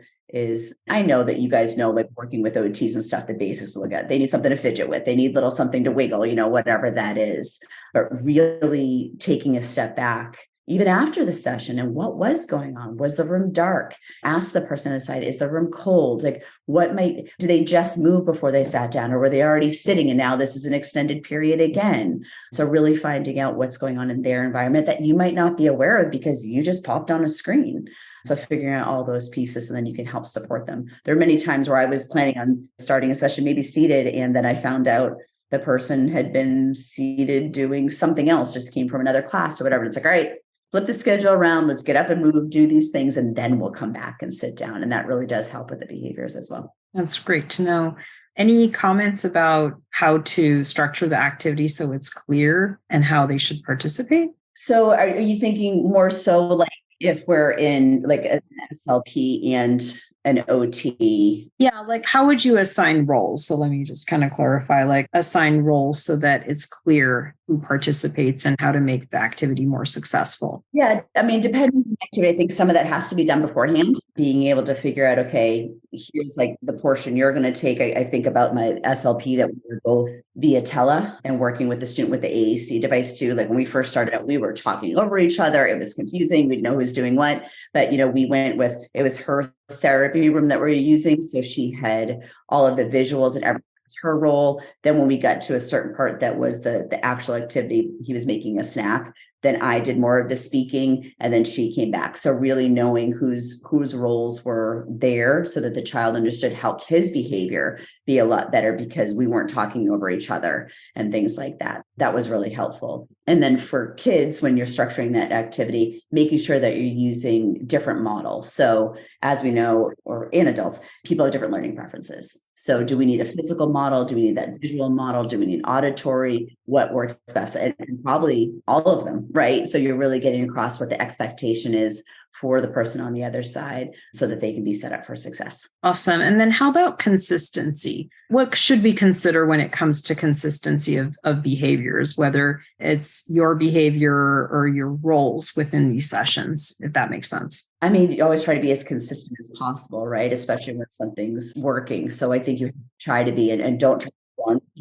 I know that you guys know, like working with OTs and stuff, the basics to look at. They need something to fidget with. They need something to wiggle, whatever that is. But really taking a step back, even after the session, and what was going on? Was the room dark? Ask the person aside, is the room cold? Like do they just move before they sat down, or were they already sitting and now this is an extended period again? So really finding out what's going on in their environment that you might not be aware of because you just popped on a screen. So figuring out all those pieces, and then you can help support them. There are many times where I was planning on starting a session, maybe seated, and then I found out the person had been seated doing something else, just came from another class or whatever. And it's like, all right, flip the schedule around, let's get up and move, do these things, and then we'll come back and sit down. And that really does help with the behaviors as well. That's great to know. Any comments about how to structure the activity so it's clear and how they should participate? So are you thinking more so like if we're in like an SLP and an OT? Yeah, like how would you assign roles? So let me just kind of clarify, like assign roles so that it's clear who participates and how to make the activity more successful. Yeah, I mean, depending on the activity, I think some of that has to be done beforehand. Being able to figure out, okay, here's like the portion you're going to take. I think about my SLP that we were both via tele and working with the student with the AAC device too. Like when we first started out, we were talking over each other. It was confusing. We didn't know who was doing what, but we went with, it was her therapy room that we're using. So she had all of the visuals and everything. Her role. Then when we got to a certain part that was the actual activity, he was making a snack. Then I did more of the speaking, and then she came back. So really knowing whose roles were there so that the child understood helped his behavior be a lot better because we weren't talking over each other and things like that. That was really helpful. And then for kids, when you're structuring that activity, making sure that you're using different models. So as we know, or in adults, people have different learning preferences. So do we need a physical model? Do we need that visual model? Do we need auditory? What works best? And probably all of them, right? So you're really getting across what the expectation is for the person on the other side so that they can be set up for success. Awesome. And then how about consistency? What should we consider when it comes to consistency of behaviors, whether it's your behavior or your roles within these sessions, if that makes sense? I mean, you always try to be as consistent as possible, right? Especially when something's working. So I think you try to be, and don't try to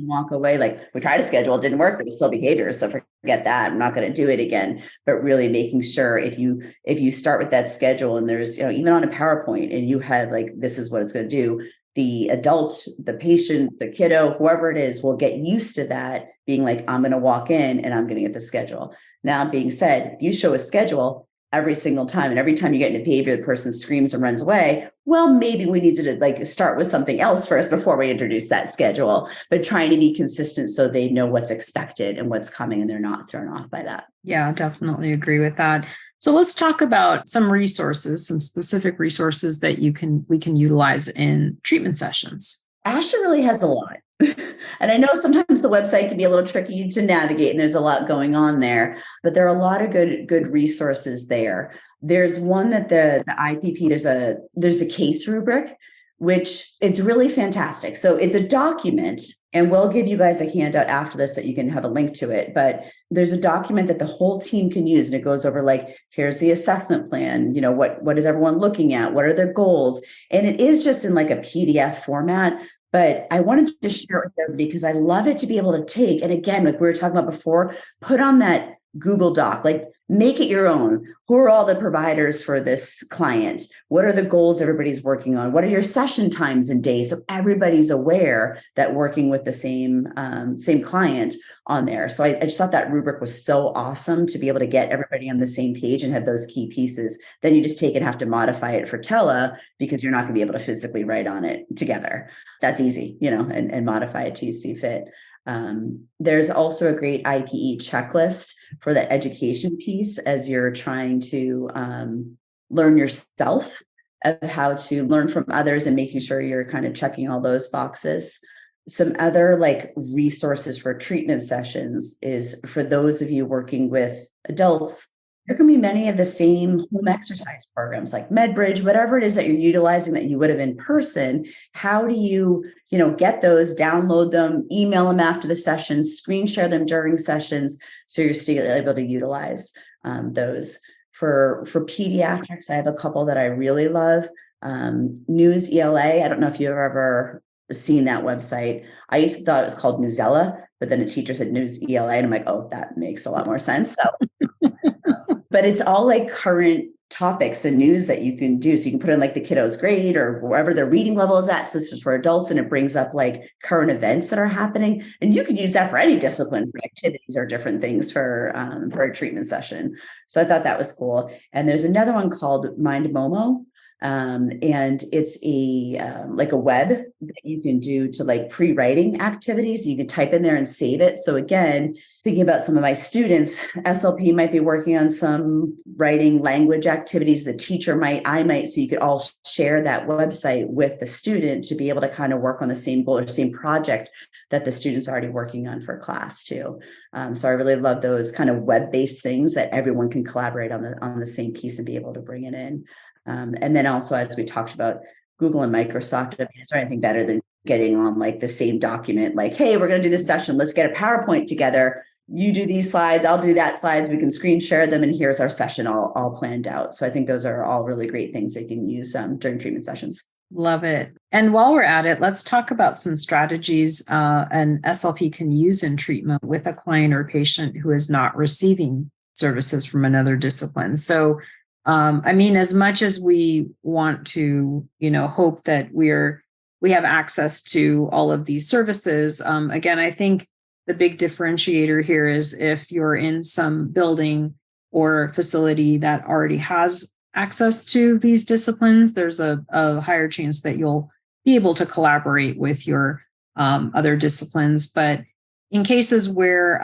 walk away. Like we tried to schedule, it didn't work. There was still behaviors. So forget that. I'm not going to do it again. But really making sure if you start with that schedule and there's, even on a PowerPoint and you have like, this is what it's going to do, the adult, the patient, the kiddo, whoever it is, will get used to that being like, I'm going to walk in and I'm going to get the schedule. Now being said, if you show a schedule, every single time. And every time you get into behavior, the person screams and runs away. Well, maybe we need to like start with something else first before we introduce that schedule, but trying to be consistent so they know what's expected and what's coming and they're not thrown off by that. Yeah, definitely agree with that. So let's talk about some resources, some specific resources that we can utilize in treatment sessions. ASHA really has a lot. And I know sometimes the website can be a little tricky to navigate and there's a lot going on there, but there are a lot of good resources there. There's one that the IPP, there's a case rubric, which it's really fantastic. So it's a document, and we'll give you guys a handout after this that you can have a link to it. But there's a document that the whole team can use, and it goes over like, here's the assessment plan. You know, what is everyone looking at? What are their goals? And it is just in like a PDF format. But I wanted to share it with everybody because I love it to be able to take. And again, like we were talking about before, put on that Google Doc, like make it your own. Who are all the providers for this client? What are the goals everybody's working on? What are your session times and days? So everybody's aware that working with the same client on there. So I just thought that rubric was so awesome to be able to get everybody on the same page and have those key pieces. Then you just take and have to modify it for Tele because you're not going to be able to physically write on it together. That's easy, and modify it to you see fit. There's also a great IPE checklist for the education piece as you're trying to learn yourself of how to learn from others and making sure you're kind of checking all those boxes. Some other like resources for treatment sessions is for those of you working with adults, there can be many of the same home exercise programs like MedBridge, whatever it is that you're utilizing that you would have in person. How do you, get those, download them, email them after the sessions, screen share them during sessions, so you're still able to utilize those. For pediatrics, I have a couple that I really love. News ELA. I don't know if you've ever seen that website. I used to thought it was called Newsella, but then a teacher said News ELA, and I'm like, oh, that makes a lot more sense. So. But it's all like current topics and news that you can do. So you can put in like the kiddo's grade or wherever their reading level is at. So this is for adults, and it brings up like current events that are happening. And you can use that for any discipline, for activities or different things for a treatment session. So I thought that was cool. And there's another one called Mind Momo. And it's like a web that you can do to like pre-writing activities. You can type in there and save it. So again, thinking about some of my students, SLP might be working on some writing language activities. The teacher I might, so you could all share that website with the student to be able to kind of work on the same goal or same project that the student's already working on for class too. So I really love those kind of web-based things that everyone can collaborate on the same piece and be able to bring it in. And then also, as we talked about, Google and Microsoft, is there anything better than getting on like the same document? Like, hey, we're going to do this session. Let's get a PowerPoint together. You do these slides, I'll do that slides. We can screen share them, and here's our session all planned out. So I think those are all really great things that you can use during treatment sessions. Love it. And while we're at it, let's talk about some strategies an SLP can use in treatment with a client or patient who is not receiving services from another discipline. So as much as we want to, hope that we have access to all of these services, again, I think the big differentiator here is if you're in some building or facility that already has access to these disciplines, there's a higher chance that you'll be able to collaborate with your other disciplines. But in cases where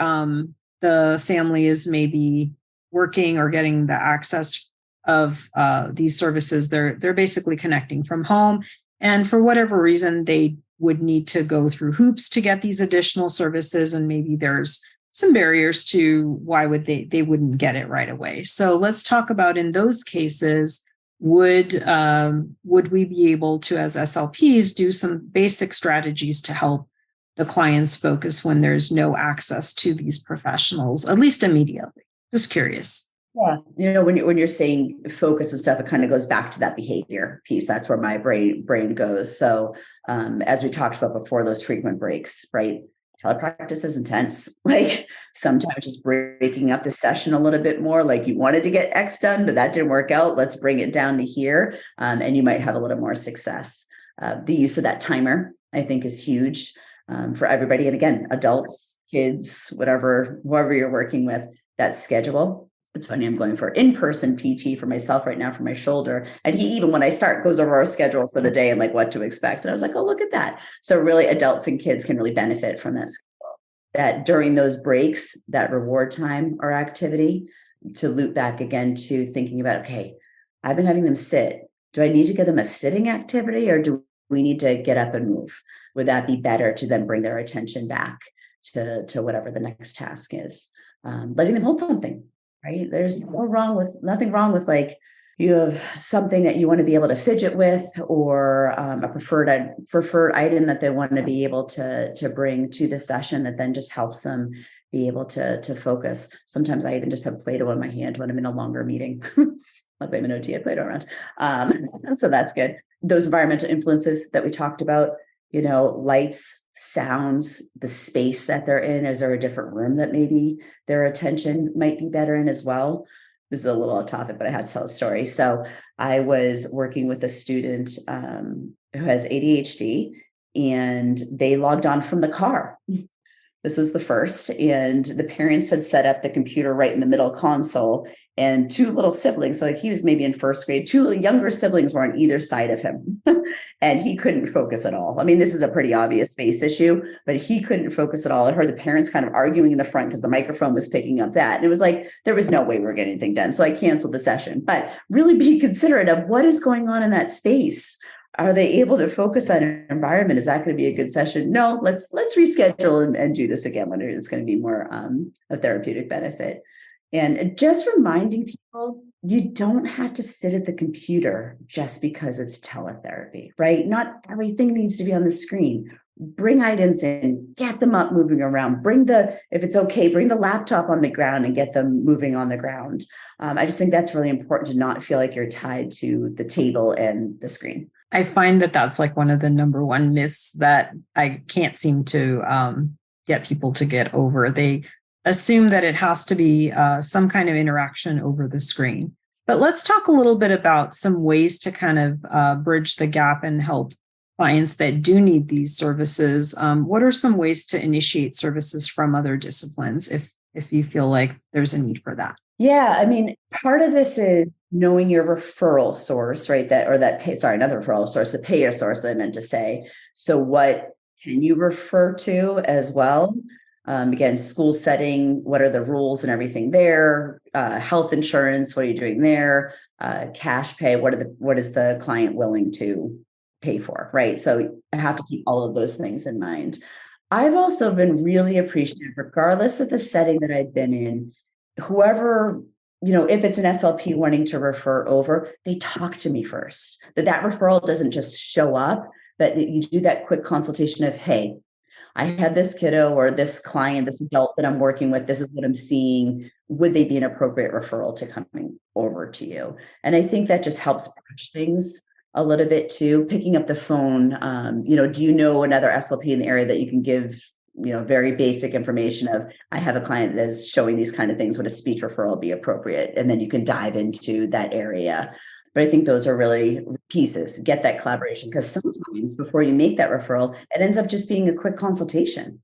the family is maybe working or getting the access of these services, they're basically connecting from home, and for whatever reason they would need to go through hoops to get these additional services, and maybe there's some barriers to why would they wouldn't get it right away. So let's talk about, in those cases, would we be able to, as SLPs, do some basic strategies to help the clients focus when there's no access to these professionals, at least immediately? Just curious. Yeah. When you're saying focus and stuff, it kind of goes back to that behavior piece. That's where my brain goes. So as we talked about before, those frequent breaks, right? Telepractice is intense. Like sometimes just breaking up the session a little bit more, like you wanted to get X done, but that didn't work out. Let's bring it down to here. And you might have a little more success. The use of that timer, I think, is huge for everybody. And again, adults, kids, whoever you're working with, that schedule. It's funny, I'm going for in-person PT for myself right now for my shoulder. And he, even when I start, goes over our schedule for the day and like what to expect. And I was like, oh, look at that. So really adults and kids can really benefit from that schedule. That during those breaks, that reward time or activity, to loop back again to thinking about, okay, I've been having them sit. Do I need to give them a sitting activity or do we need to get up and move? Would that be better to then bring their attention back to whatever the next task is? Letting them hold something. Right. There's nothing wrong with like you have something that you want to be able to fidget with or a preferred item that they want to be able to bring to the session that then just helps them be able to focus. Sometimes I even just have Play-Doh in my hand when I'm in a longer meeting. Like I'm an OT, I Play-Doh around. So that's good. Those environmental influences that we talked about, lights, sounds, the space that they're in. Is there a different room that maybe their attention might be better in as well? This is a little off topic, but I have to tell a story. So I was working with a student who has ADHD, and they logged on from the car. This was the first, and the parents had set up the computer right in the middle console, and two little siblings, so like he was maybe in first grade, two little younger siblings were on either side of him, and he couldn't focus at all. I mean, this is a pretty obvious space issue, but he couldn't focus at all. I heard the parents kind of arguing in the front because the microphone was picking up that, and it was like, there was no way we were getting anything done, so I canceled the session. But really be considerate of what is going on in that space. Are they able to focus on an environment? Is that going to be a good session? No, let's reschedule and do this again when it's going to be more a therapeutic benefit. And just reminding people, you don't have to sit at the computer just because it's teletherapy, right? Not everything needs to be on the screen. Bring items in, get them up, moving around. If it's okay, bring the laptop on the ground and get them moving on the ground. I just think that's really important to not feel like you're tied to the table and the screen. I find that that's like one of the number one myths that I can't seem to get people to get over. They assume that it has to be some kind of interaction over the screen. But let's talk a little bit about some ways to kind of bridge the gap and help clients that do need these services. What are some ways to initiate services from other disciplines if you feel like there's a need for that? Yeah, I mean, part of this is knowing your referral source, right? Not the referral source, the payer source, I meant to say. So what can you refer to as well? Again, school setting, what are the rules and everything there? Health insurance, what are you doing there? Cash pay, what is the client willing to pay for, right? So I have to keep all of those things in mind. I've also been really appreciative, regardless of the setting that I've been in, whoever, if it's an SLP wanting to refer over, they talk to me first. That referral doesn't just show up, but you do that quick consultation of, hey, I have this kiddo or this client, this adult that I'm working with, this is what I'm seeing. Would they be an appropriate referral to coming over to you? And I think that just helps bridge things a little bit too. Picking up the phone, do you know another SLP in the area that you can give, very basic information of, I have a client that is showing these kind of things, would a speech referral be appropriate? And then you can dive into that area. But I think those are really pieces, get that collaboration, because sometimes before you make that referral, it ends up just being a quick consultation,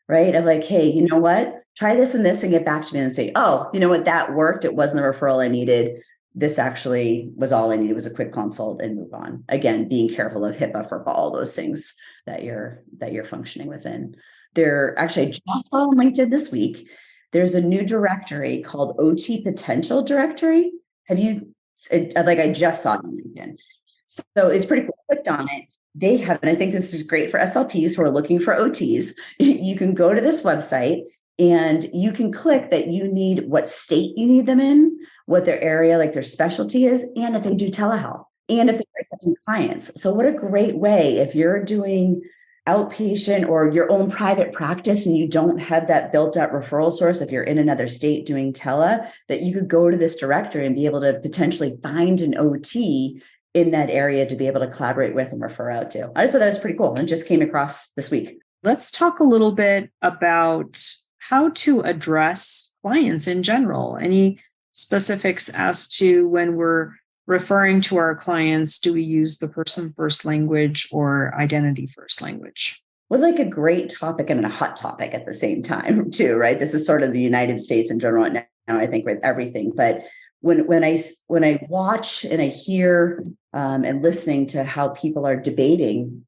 right? Of like, hey, you know what, try this and get back to me and say, oh, you know what, that worked. It wasn't the referral I needed. This actually was all I needed, was a quick consult, and move on. Again, being careful of HIPAA for all those things that you're functioning within. I just saw on LinkedIn this week, there's a new directory called OT Potential Directory. I just saw it on LinkedIn. So it's pretty cool. I clicked on it. They have, and I think this is great for SLPs who are looking for OTs. You can go to this website and you can click that you need what state you need them in, what their area, like their specialty is, and if they do telehealth, and if they're accepting clients. So what a great way, if you're doing outpatient or your own private practice and you don't have that built up referral source, if you're in another state doing tele, that you could go to this directory and be able to potentially find an OT in that area to be able to collaborate with and refer out to. I just thought that was pretty cool and just came across this week. Let's talk a little bit about how to address clients in general. Any specifics as to when we're referring to our clients, do we use the person first language or identity first language? Well, like a great topic and a hot topic at the same time too, right? This is sort of the United States in general. I think, with everything. But when I watch and I hear and listening to how people are debating,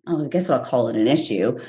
I guess I'll call it an issue,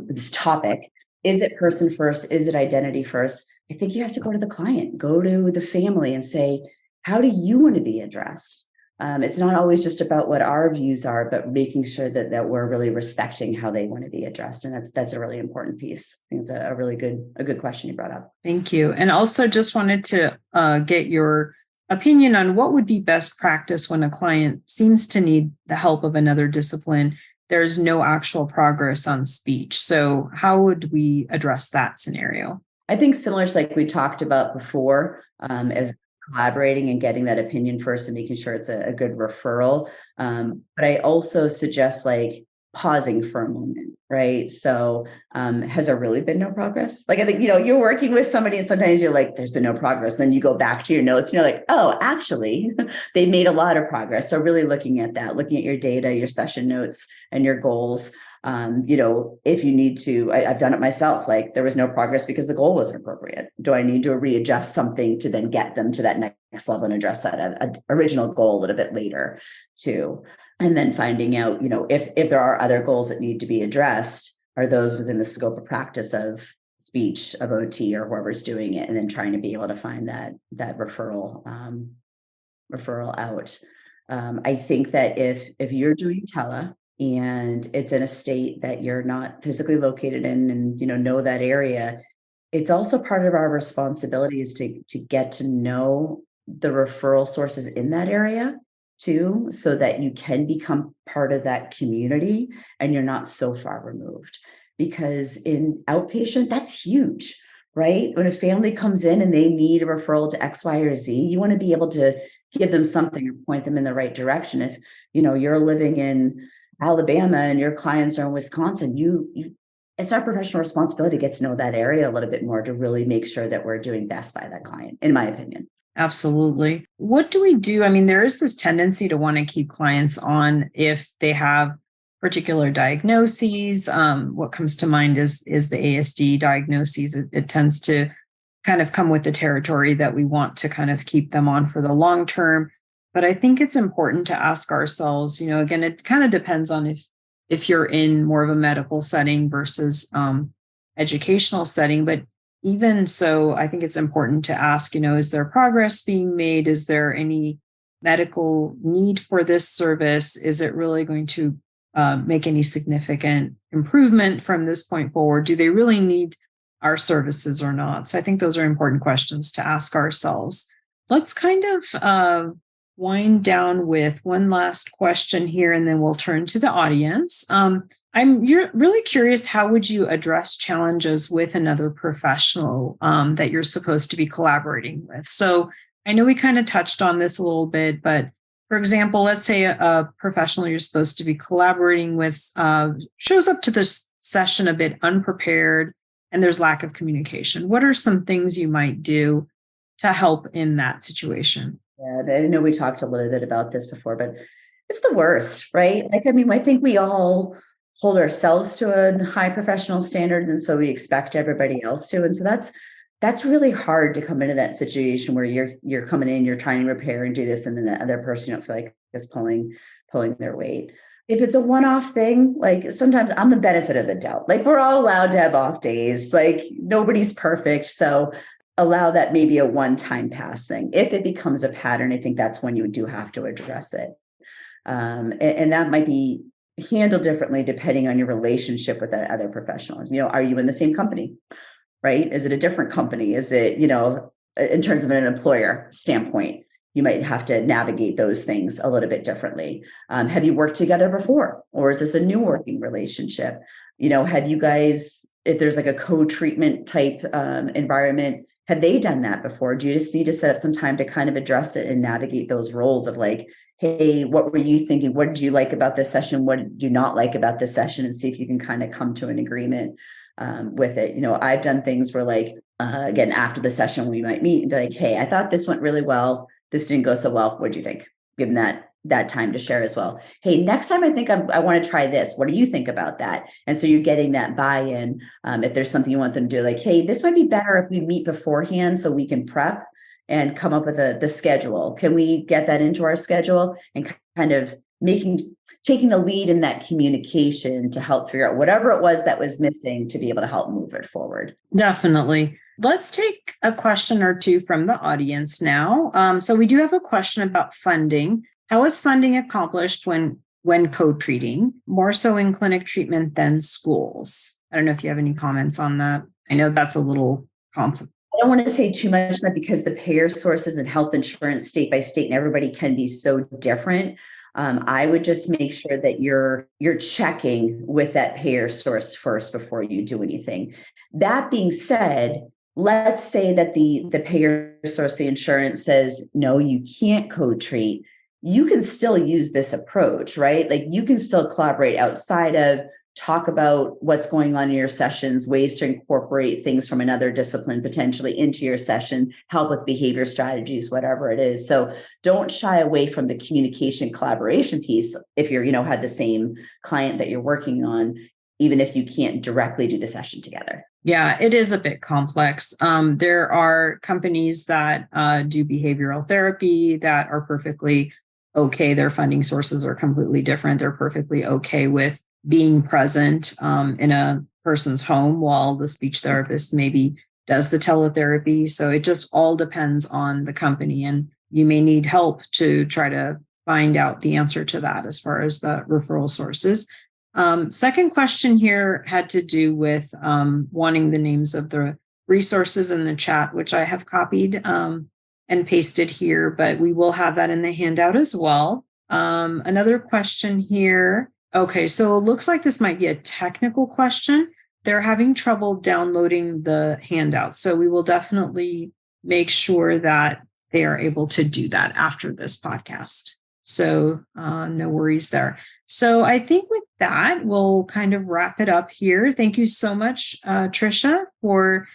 this topic, is it person first? Is it identity first? I think you have to go to the client, go to the family and say, how do you want to be addressed? It's not always just about what our views are, but making sure that we're really respecting how they want to be addressed. And that's a really important piece. I think it's a really good question you brought up. Thank you. And also just wanted to get your opinion on what would be best practice when a client seems to need the help of another discipline. There's no actual progress on speech. So how would we address that scenario? I think similar to like we talked about before, of collaborating and getting that opinion first and making sure it's a good referral. But I also suggest like pausing for a moment, right? So has there really been no progress? Like, I think, you're working with somebody and sometimes you're like, there's been no progress. Then you go back to your notes and you're like, oh, actually, they made a lot of progress. So really looking at that, looking at your data, your session notes and your goals. If you need to, I've done it myself. Like there was no progress because the goal wasn't appropriate. Do I need to readjust something to then get them to that next level and address that original goal a little bit later too? And then finding out, if there are other goals that need to be addressed, are those within the scope of practice of speech, of OT, or whoever's doing it, and then trying to be able to find that referral out. I think that if you're doing tele and it's in a state that you're not physically located in and know that area, it's also part of our responsibility is to get to know the referral sources in that area too, so that you can become part of that community and you're not so far removed. Because in outpatient, that's huge, right? When a family comes in and they need a referral to X, Y, or Z, you want to be able to give them something or point them in the right direction. If you're living in Alabama and your clients are in Wisconsin, it's our professional responsibility to get to know that area a little bit more to really make sure that we're doing best by that client, in my opinion. Absolutely. What do we do? I mean, there is this tendency to want to keep clients on if they have particular diagnoses. What comes to mind is the ASD diagnoses. It tends to kind of come with the territory that we want to kind of keep them on for the long term. But I think it's important to ask ourselves, again, it kind of depends on if you're in more of a medical setting versus educational setting. But even so, I think it's important to ask, is there progress being made? Is there any medical need for this service? Is it really going to make any significant improvement from this point forward? Do they really need our services or not? So I think those are important questions to ask ourselves. Let's kind of wind down with one last question here, and then we'll turn to the audience. You're really curious, how would you address challenges with another professional that you're supposed to be collaborating with? So I know we kind of touched on this a little bit, but for example, let's say a professional you're supposed to be collaborating with shows up to this session a bit unprepared and there's lack of communication. What are some things you might do to help in that situation? Yeah, I know we talked a little bit about this before, but it's the worst, right? I think we all hold ourselves to a high professional standard, and so we expect everybody else to. And so that's really hard to come into that situation where you're coming in, you're trying to repair and do this, and then the other person you don't feel like is pulling their weight. If it's a one-off thing, like sometimes I'm the benefit of the doubt. Like we're all allowed to have off days. Like nobody's perfect, so allow that maybe a one-time pass thing. If it becomes a pattern, I think that's when you do have to address it. And that might be handled differently depending on your relationship with that other professional. Are you in the same company, right? Is it a different company? Is it, in terms of an employer standpoint, you might have to navigate those things a little bit differently. Have you worked together before? Or is this a new working relationship? Have you guys, if there's like a co-treatment type environment, have they done that before? Do you just need to set up some time to kind of address it and navigate those roles of like, hey, what were you thinking? What did you like about this session? What did you not like about this session? And see if you can kind of come to an agreement with it. I've done things where like, again, after the session, we might meet and be like, hey, I thought this went really well. This didn't go so well. What do you think? Give them that time to share as well. Hey, next time I think I want to try this. What do you think about that? And so you're getting that buy-in. If there's something you want them to do, like, hey, this might be better if we meet beforehand so we can prep and come up with the schedule. Can we get that into our schedule? And kind of taking the lead in that communication to help figure out whatever it was that was missing to be able to help move it forward. Definitely. Let's take a question or two from the audience now. So we do have a question about funding. How is funding accomplished when co-treating, more so in clinic treatment than schools? I don't know if you have any comments on that. I know that's a little complex. I don't want to say too much on that because the payer sources and health insurance state by state and everybody can be so different. I would just make sure that you're checking with that payer source first before you do anything. That being said, let's say that the payer source, the insurance says, no, you can't co-treat. You can still use this approach, right? Like you can still collaborate outside of, talk about what's going on in your sessions, ways to incorporate things from another discipline potentially into your session, help with behavior strategies, whatever it is. So don't shy away from the communication collaboration piece if you're, had the same client that you're working on, even if you can't directly do the session together. Yeah, it is a bit complex. There are companies that do behavioral therapy that are perfectly okay. Their funding sources are completely different. They're perfectly okay with being present in a person's home while the speech therapist maybe does the teletherapy. So it just all depends on the company, and you may need help to try to find out the answer to that as far as the referral sources. Second question here had to do with wanting the names of the resources in the chat, which I have copied and pasted here, but we will have that in the handout as well. Another question here. Okay, so it looks like this might be a technical question. They're having trouble downloading the handouts. So we will definitely make sure that they are able to do that after this podcast. So no worries there. So I think with that, we'll kind of wrap it up here. Thank you so much, Tricia, for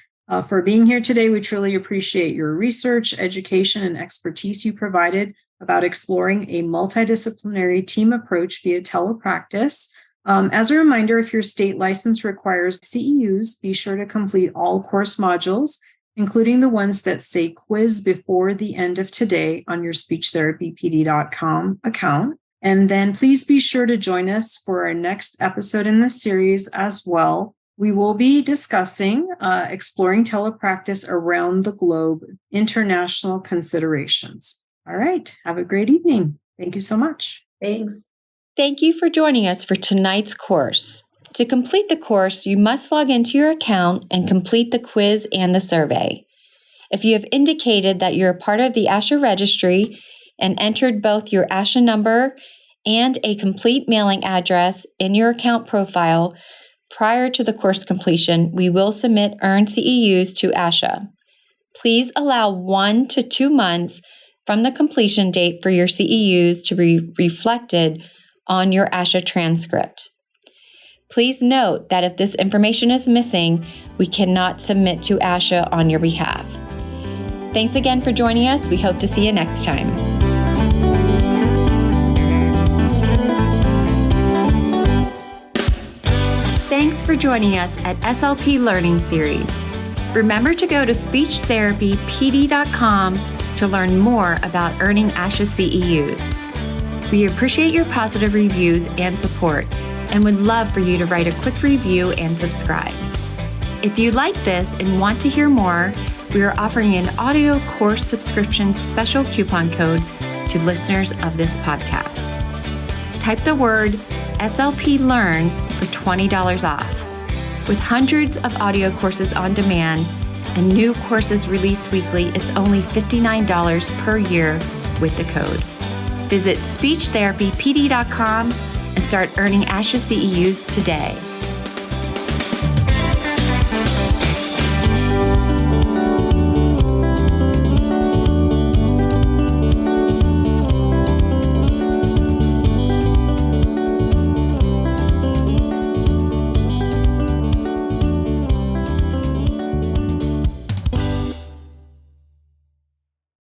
being here today. We truly appreciate your research, education, and expertise you provided about exploring a multidisciplinary team approach via telepractice. As a reminder, if your state license requires CEUs, be sure to complete all course modules, including the ones that say quiz before the end of today on your speechtherapypd.com account. And then please be sure to join us for our next episode in this series as well. We will be discussing exploring telepractice around the globe, international considerations. All right. Have a great evening. Thank you so much. Thanks. Thank you for joining us for tonight's course. To complete the course, you must log into your account and complete the quiz and the survey. If you have indicated that you're a part of the ASHA registry and entered both your ASHA number and a complete mailing address in your account profile prior to the course completion, we will submit earned CEUs to ASHA. Please allow 1 to 2 months from the completion date for your CEUs to be reflected on your ASHA transcript. Please note that if this information is missing, we cannot submit to ASHA on your behalf. Thanks again for joining us. We hope to see you next time. Thanks for joining us at SLP Learning Series. Remember to go to speechtherapypd.com to learn more about earning ASHA CEUs. We appreciate your positive reviews and support and would love for you to write a quick review and subscribe. If you like this and want to hear more, we are offering an audio course subscription special coupon code to listeners of this podcast. Type the word SLP Learn for $20 off. With hundreds of audio courses on demand and new courses released weekly, it's only $59 per year with the code. Visit speechtherapypd.com and start earning ASHA CEUs today.